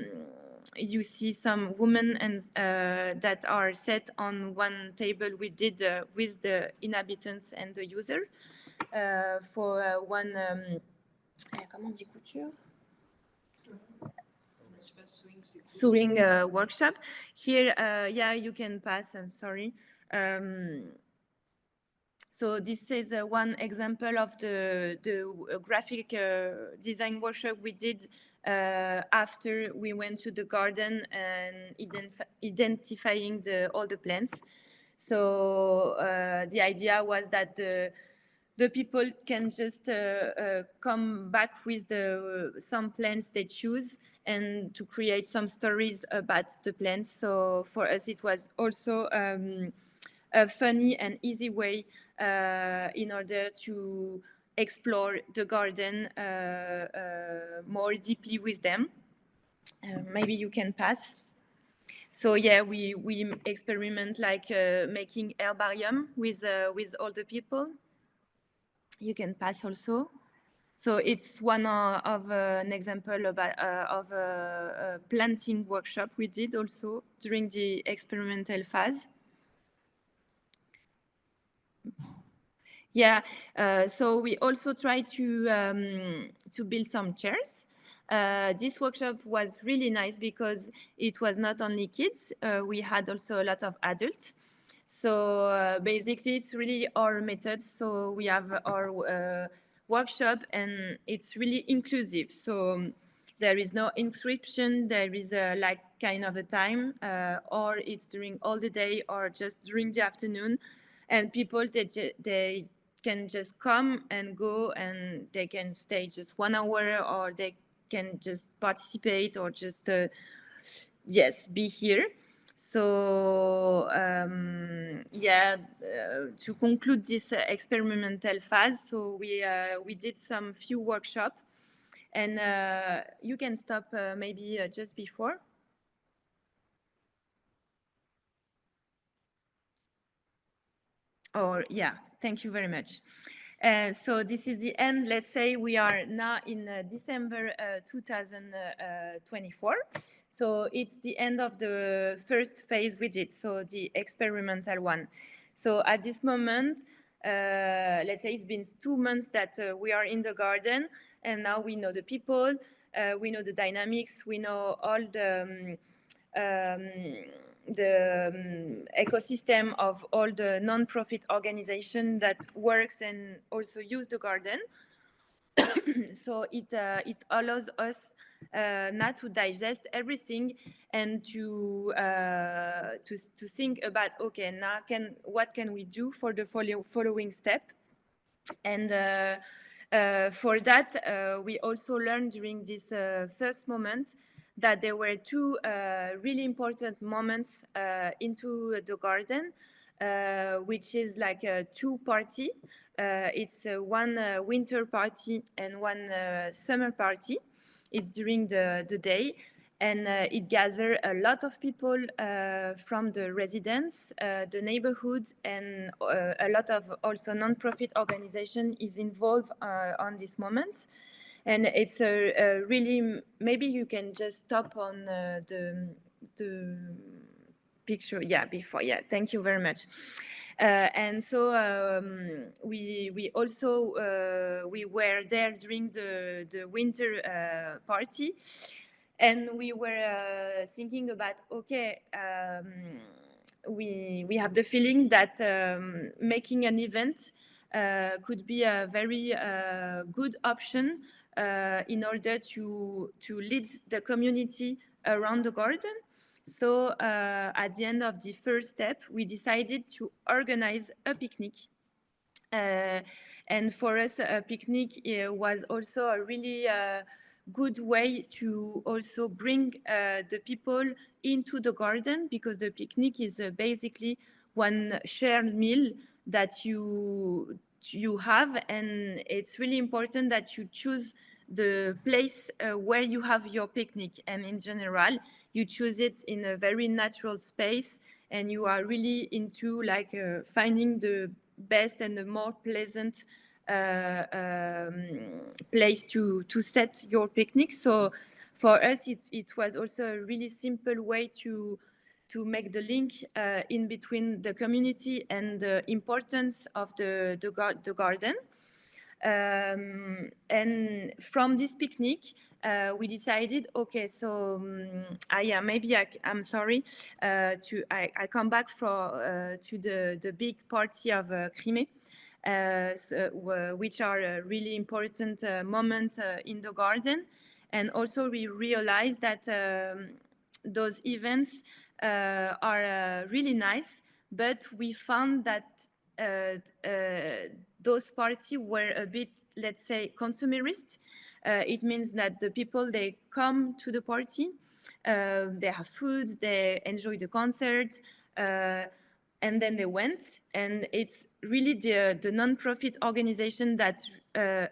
you see some women and that are set on one table we did with the inhabitants and the user for one, comment on dit couture? Sewing workshop. Here, yeah, you can pass, I'm sorry. So this is one example of the graphic design workshop we did after we went to the garden and identifying all the plants. So the idea was that the people can just come back with some plants they choose and to create some stories about the plants. So for us, it was also a funny and easy way in order to explore the garden more deeply with them. Maybe you can pass. So yeah, we experiment like making herbarium with all the people. You can pass also. So it's one of an example about, of a planting workshop we did also during the experimental phase. Yeah, so we also tried to build some chairs. This workshop was really nice because it was not only kids, we had also a lot of adults. So basically it's really our method. So we have our workshop and it's really inclusive. So there is no inscription, there is like kind of a time, or it's during all the day or just during the afternoon. And people, they can just come and go and they can stay just 1 hour or they can just participate or just, yes, be here. So yeah, to conclude this experimental phase, so we did some few workshops and you can stop maybe just before. Or yeah, thank you very much. So this is the end. Let's say we are now in December 2024. So it's the end of the first phase we did, so the experimental one. So at this moment, let's say it's been 2 months that we are in the garden, and now we know the people, we know the dynamics, we know all the ecosystem of all the non-profit organization that works and also use the garden. So it allows us now to digest everything and to think about, okay, now what can we do for the following step. And for that, we also learned during this first moment that there were two really important moments into the garden, which is like a two-party. It's one winter party and one summer party. It's during the day. And it gathered a lot of people from the residents, the neighborhoods, and a lot of also non-profit organization is involved on this moment. And it's a really, maybe you can just stop on the picture. Yeah, before. Yeah, thank you very much. And so we also we were there during the winter party. And we were thinking about, okay, we have the feeling that making an event could be a very good option in order to lead the community around the garden. So at the end of the first step, we decided to organize a picnic. And for us, a picnic was also a really good way to also bring the people into the garden, because the picnic is basically one shared meal that you have, and it's really important that you choose the place where you have your picnic. And in general, you choose it in a very natural space, and you are really into like finding the best and the more pleasant place to set your picnic. So for us, it was also a really simple way to make the link in between the community and the importance of the garden. And from this picnic, we decided, okay, so maybe I'm sorry, I come back to the big party of Crimée, which are a really important moment in the garden. And also we realized that those events are really nice, but we found that those parties were a bit, let's say, consumerist. It means that the people, they come to the party, they have foods, they enjoy the concert, and then they went. And it's really the non-profit organization that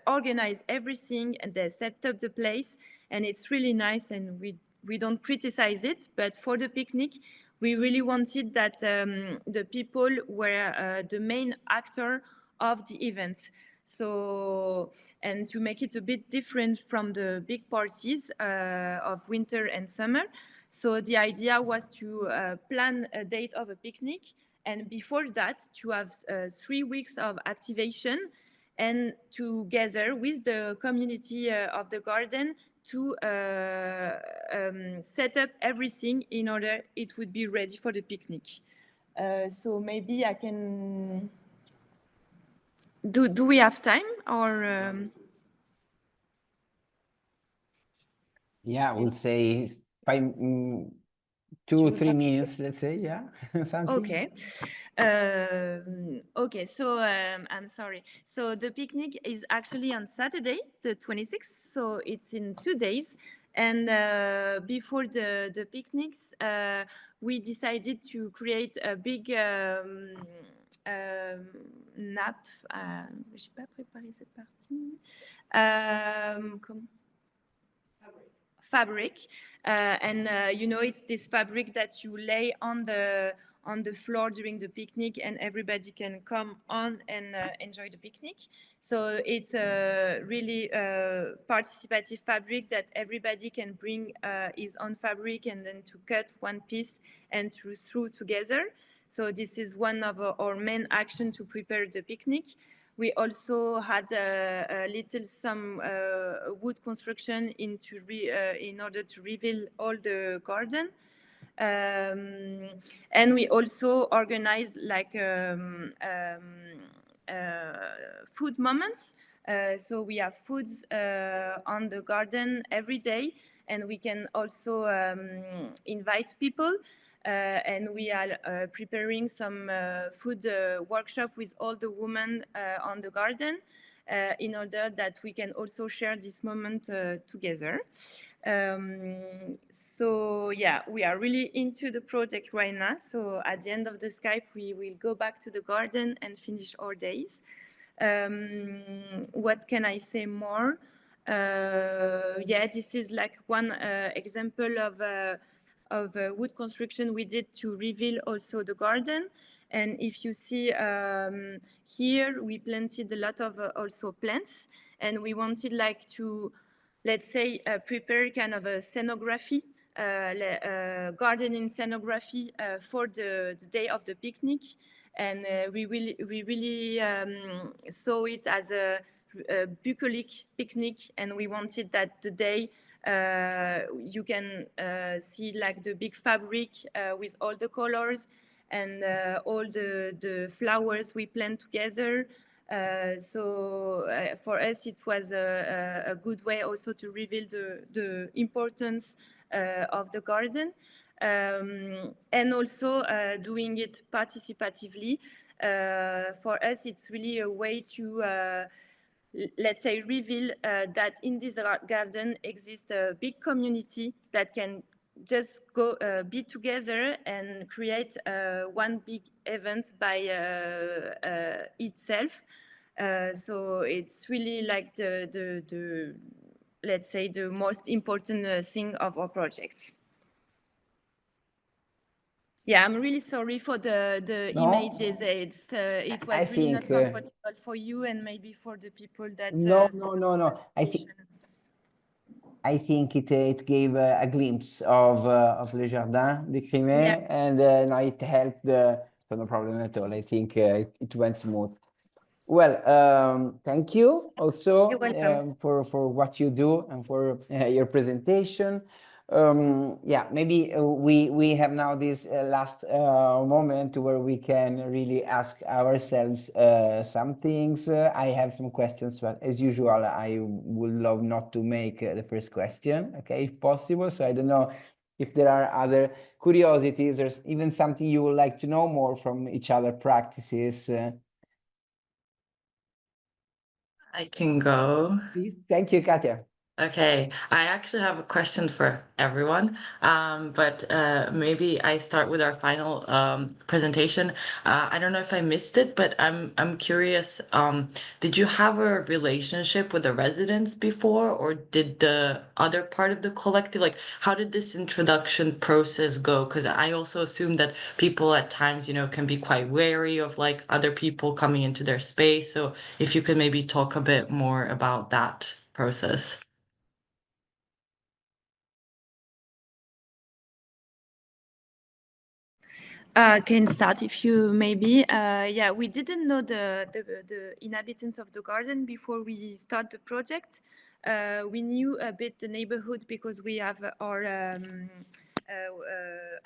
organize everything, and they set up the place, and it's really nice, and we don't criticize it. But for the picnic, we really wanted that the people were the main actor of the event. So, and to make it a bit different from the big parties of winter and summer. So the idea was to plan a date of a picnic, and before that to have 3 weeks of activation, and together with the community of the garden to set up everything in order it would be ready for the picnic. So maybe I can... Do we have time, or... Yeah, we'll say 2-3 minutes, let's say, yeah, something. Okay. Okay, so I'm sorry. So the picnic is actually on Saturday, the 26th, so it's in 2 days. And before the picnics, we decided to create a big nappe. J'ai pas préparé cette partie. Fabric, and you know, it's this fabric that you lay on the floor during the picnic, and everybody can come on and enjoy the picnic. So it's a really participative fabric that everybody can bring his own fabric and then to cut one piece and to sew together. So this is one of our main action to prepare the picnic. We also had a little some wood construction in order to reveal all the garden. And we also organize like food moments. So we have foods on the garden every day, and we can also invite people. And we are preparing some food workshop with all the women on the garden in order that we can also share this moment together. So yeah, we are really into the project right now. So at the end of the Skype, we will go back to the garden and finish our days. What can I say more? Yeah, this is like one example of wood construction we did to reveal also the garden. And if you see here, we planted a lot of also plants, and we wanted like to, let's say, prepare kind of a scenography, gardening scenography for the day of the picnic. And we really saw it as a bucolic picnic, and we wanted that the day you can see like the big fabric with all the colors and all the flowers we plant together. So for us, it was a good way also to reveal the importance of the garden. And also doing it participatively. For us, it's really a way to let's say, reveal that in this garden exists a big community that can just go be together and create one big event by itself. So it's really like the let's say the most important thing of our project. Yeah, I'm really sorry for the images. It was really not comfortable for you and maybe for the people that... No. I think it gave a glimpse of Le Jardin de Crimée, yeah. And no, it helped, so no problem at all. I think it went smooth. Well, thank you also for what you do and for your presentation. Yeah, maybe we have now this last moment where we can really ask ourselves some things. I have some questions, but as usual, I would love not to make the first question, okay, if possible. So I don't know if there are other curiosities or even something you would like to know more from each other practices. I can go. Please. Thank you, Katja. Okay, I actually have a question for everyone, but maybe I start with our final presentation. I don't know if I missed it, but I'm curious. Did you have a relationship with the residents before, or did the other part of the collective, like how did this introduction process go? Because I also assume that people at times, you know, can be quite wary of like other people coming into their space. So if you could maybe talk a bit more about that process. Can start if you maybe. Yeah, we didn't know the inhabitants of the garden before we start the project. We knew a bit the neighborhood because we have our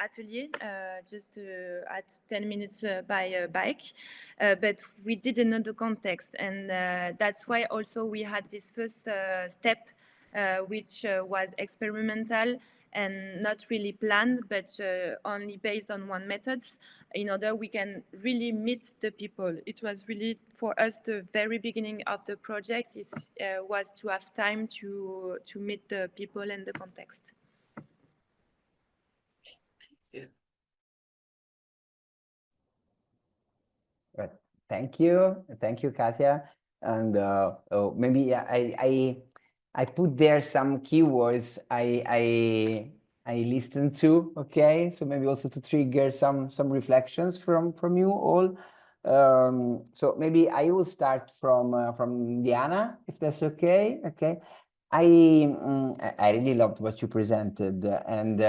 atelier just at 10 minutes by bike, but we didn't know the context, and that's why also we had this first step, which was experimental and not really planned, but only based on one method, in order we can really meet the people. It was really, for us, the very beginning of the project was to have time to meet the people and the context. Thank you, Katja. And maybe I put there some keywords I listened to. Okay, so maybe also to trigger some reflections from you all. So maybe I will start from Diana, if that's okay. Okay. I really loved what you presented, and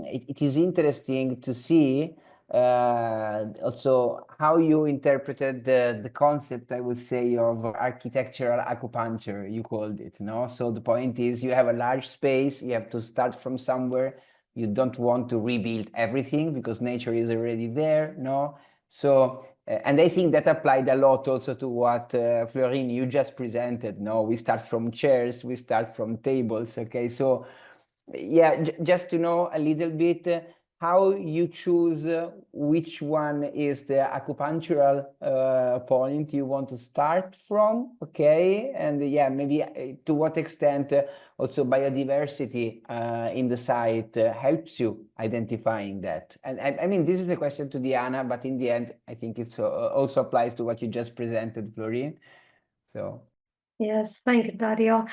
it is interesting to see also how you interpreted the concept, I would say, of architectural acupuncture, you called it, no? So the point is you have a large space, you have to start from somewhere, you don't want to rebuild everything because nature is already there, no? So, and I think that applied a lot also to what Florine, you just presented, no? We start from chairs, we start from tables, okay? So yeah, just to know a little bit how you choose which one is the acupunctural point you want to start from, okay? And yeah, maybe to what extent also biodiversity in the site helps you identifying that. And I mean, this is a question to Diana, but in the end, I think it also applies to what you just presented, Florine. So. Yes, thank you, Dario.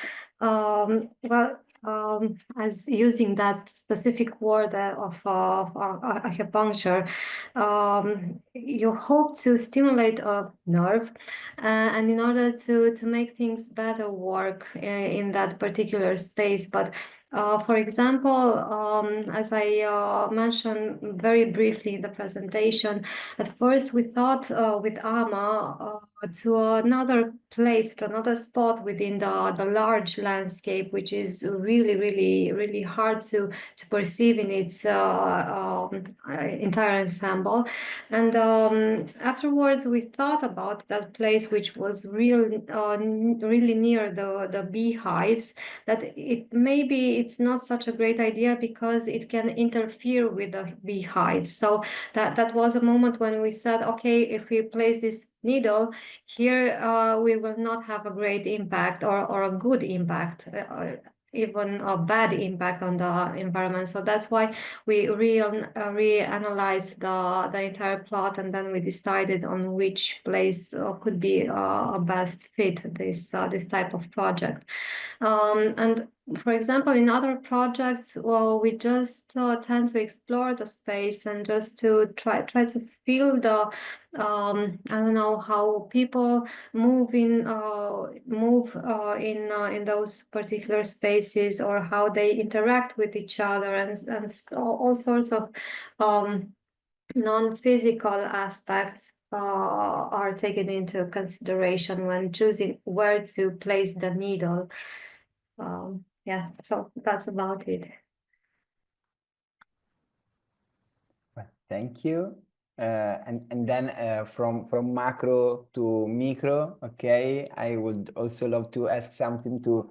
As using that specific word of acupuncture, you hope to stimulate a nerve, and in order to make things better work in that particular space. But for example, as I mentioned very briefly in the presentation, at first we thought with Lama to another place, to another spot within the large landscape, which is really hard to perceive in its entire ensemble. And afterwards, we thought about that place, which was really near the beehives, that maybe it's not such a great idea because it can interfere with the beehives. So that was a moment when we said, okay, if we place this needle here, we will not have a great impact or a good impact, even a bad impact on the environment. So that's why we reanalyzed the entire plot, and then we decided on which place could be a best fit this type of project. And for example, in other projects, well, we just tend to explore the space and just to try to feel the I don't know how people move in those particular spaces, or how they interact with each other, and all sorts of non-physical aspects are taken into consideration when choosing where to place the needle. Yeah, so that's about it. Thank you. And then from macro to micro, okay, I would also love to ask something to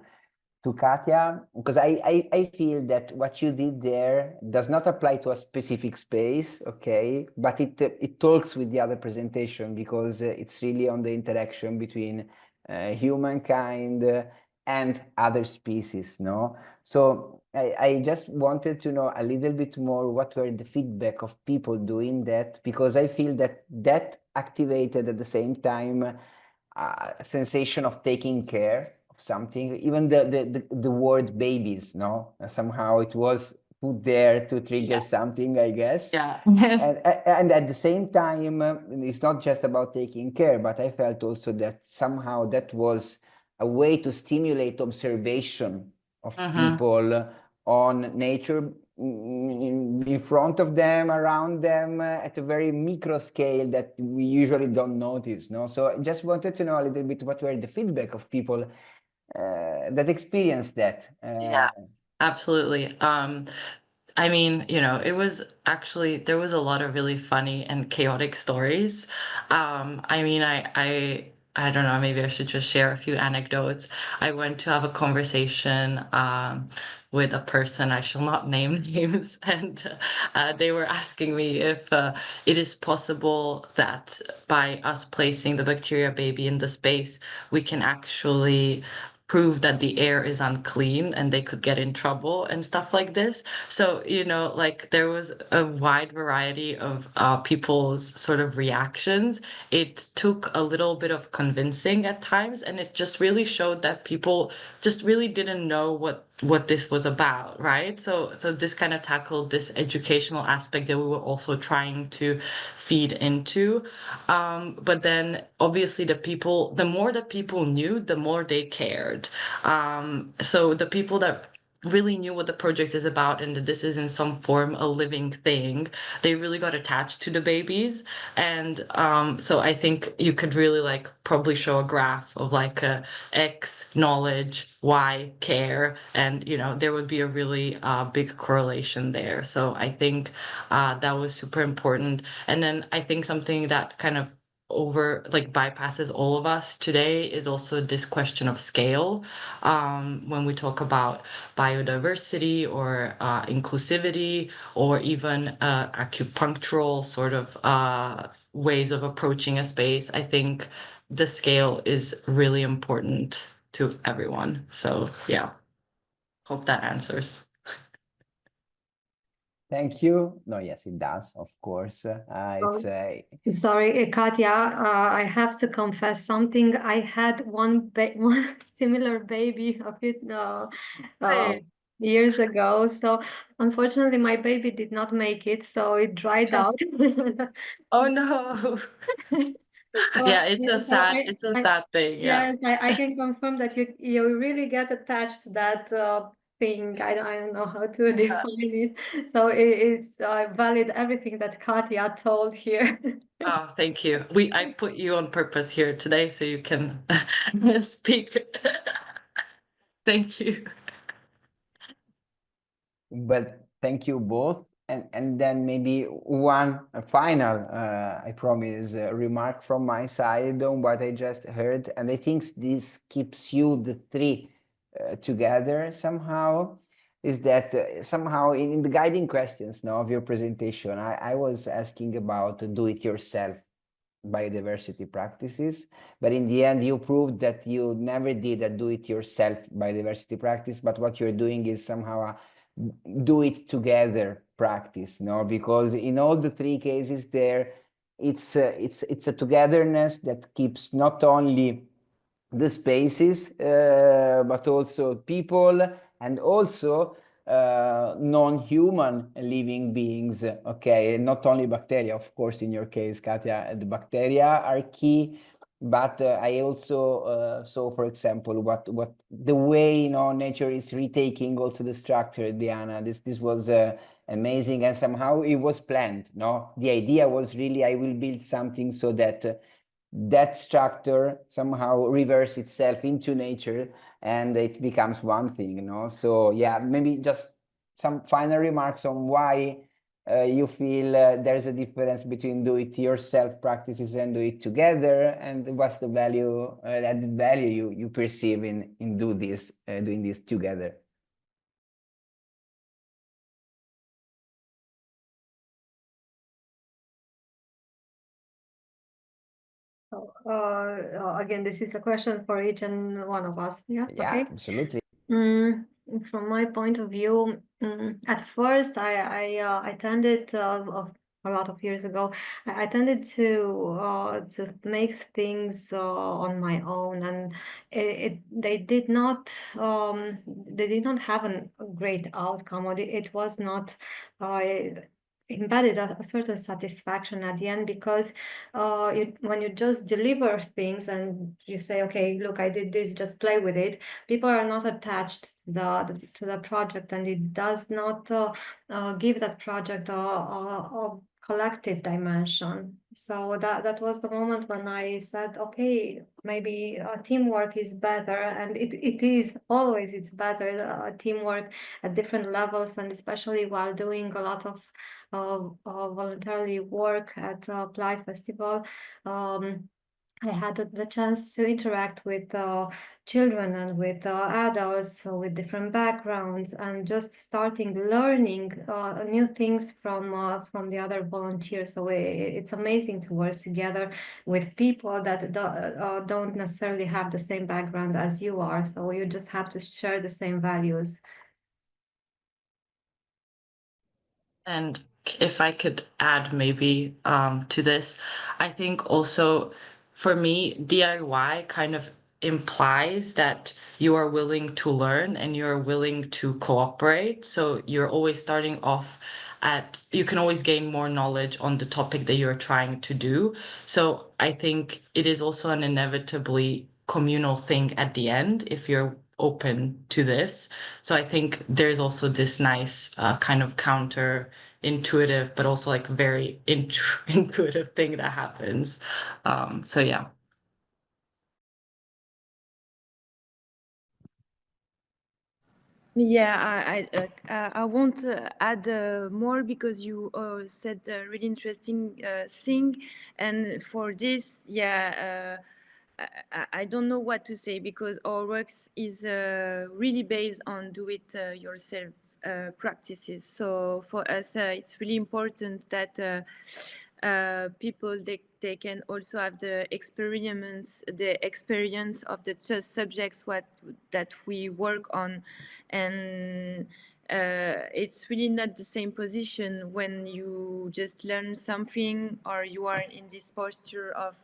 Katja, because I feel that what you did there does not apply to a specific space, okay, but it talks with the other presentation, because it's really on the interaction between humankind and other species, no? So I just wanted to know a little bit more what were the feedback of people doing that, because I feel that that activated at the same time a sensation of taking care of something. Even the word babies, no? Somehow it was put there to trigger something, I guess. Yeah. And at the same time, it's not just about taking care, but I felt also that somehow that was a way to stimulate observation of people on nature in front of them, around them, at a very micro scale that we usually don't notice, no? So I just wanted to know a little bit what were the feedback of people that experienced that. Yeah, absolutely. I mean, it was actually, there was a lot of really funny and chaotic stories. I mean, I don't know, maybe I should just share a few anecdotes. I went to have a conversation with a person, I shall not name names, and they were asking me if it is possible that by us placing the bacteria baby in the space, we can actually prove that the air is unclean and they could get in trouble and stuff like this. So, like there was a wide variety of people's sort of reactions. It took a little bit of convincing at times, and it just really showed that people just really didn't know what this was about, right? So this kind of tackled this educational aspect that we were also trying to feed into. But then obviously the more that people knew, the more they cared. So the people that really knew what the project is about and that this is in some form a living thing, they really got attached to the babies. And so I think you could really probably show a graph of X knowledge, Y care, and there would be a really big correlation there. So I think that was super important. And then I think something that kind of bypasses all of us today is also this question of scale. When we talk about biodiversity or inclusivity, or even acupunctural sort of ways of approaching a space, I think the scale is really important to everyone. So yeah, hope that answers. Thank you. No, yes, it does, of course. Sorry, Katja, I have to confess something. I had one similar baby a few years ago. So unfortunately, my baby did not make it, so it dried out. Oh no. So, Yeah, it's a sad thing. Yeah. Yes, I can confirm that you really get attached to that thing. I don't know how to define it. So it's valid everything that Katja told here. Oh, thank you. I put you on purpose here today so you can speak. Thank you. But thank you both. And then maybe one final, I promise, remark from my side on what I just heard. And I think this keeps you, the three, together somehow, is that somehow in the guiding questions now of your presentation, I was asking about do-it-yourself biodiversity practices, but in the end you proved that you never did a do-it-yourself biodiversity practice, but what you're doing is somehow a do it together practice, no? Because in all the three cases there, it's a togetherness that keeps not only the spaces, but also people, and also non-human living beings, okay? Not only bacteria, of course, in your case, Katja, the bacteria are key, but I also saw, for example, what the way nature is retaking also the structure, Diana. This was amazing, and somehow it was planned. No, the idea was really I will build something so that that structure somehow reverse itself into nature and it becomes one thing. So yeah, maybe just some final remarks on why you feel there's a difference between do-it-yourself practices and do it together, and what's the value, added value you perceive in doing this together. again, this is a question for each and one of us. Yeah. Yeah, Okay. absolutely. From my point of view, at first I tended a lot of years ago, I tended to make things on my own, and they did not have a great outcome, or it was not embedded a certain satisfaction at the end, because when you just deliver things and you say, okay, look, I did this, just play with it, people are not attached to the project, and it does not give that project a collective dimension. So that was the moment when I said, okay, maybe teamwork is better, and it is always, it's better, teamwork at different levels, and especially while doing a lot of voluntarily work at Apply Festival. I had the chance to interact with children and with adults with different backgrounds, and just starting learning new things from the other volunteers. So it's amazing to work together with people that don't necessarily have the same background as you are. So you just have to share the same values. And if I could add maybe to this, I think also for me, DIY kind of implies that you are willing to learn and you're willing to cooperate. So you're always starting off you can always gain more knowledge on the topic that you're trying to do. So I think it is also an inevitably communal thing at the end if you're open to this. So I think there's also this nice kind of counter-intuitive, but also like very intuitive thing that happens. So yeah. Yeah, I want to add more, because you said a really interesting thing, and for this, yeah, I don't know what to say, because our works is really based on do it yourself practices. So for us, it's really important that people they can also have the experience of the subjects that we work on, and it's really not the same position when you just learn something, or you are in this posture of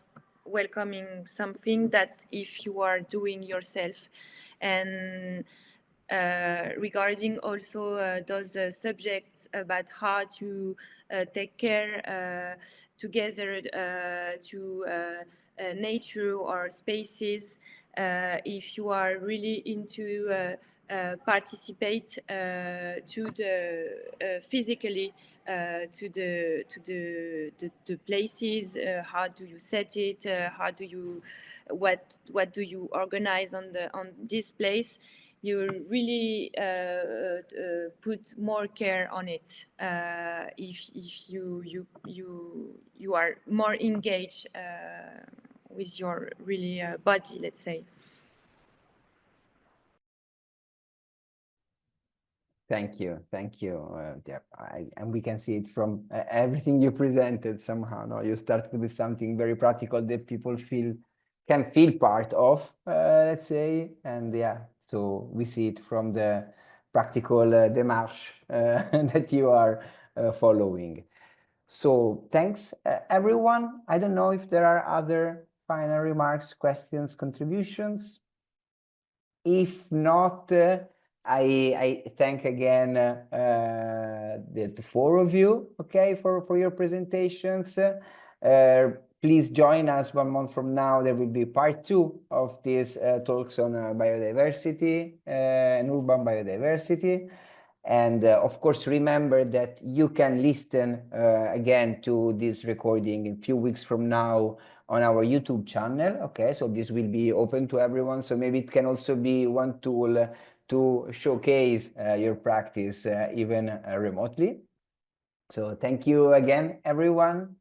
welcoming something, that if you are doing yourself. And regarding also those subjects about how to take care together to nature or spaces, if you are really into participate to the physically to the places, how do you set it, how do you what do you organize on this place, you really put more care on it if you are more engaged with your really body, let's say. Thank you. Yeah, and we can see it from everything you presented somehow. No, you started with something very practical that people can feel part of, let's say, and yeah, so we see it from the practical démarche that you are following. So thanks, everyone. I don't know if there are other final remarks, questions, contributions. If not, I thank again the four of you, okay, for your presentations. Please join us 1 month from now. There will be part 2 of these talks on biodiversity and urban biodiversity. And of course, remember that you can listen again to this recording in a few weeks from now on our YouTube channel. Okay, so this will be open to everyone. So maybe it can also be one tool to showcase your practice even remotely. So thank you again, everyone.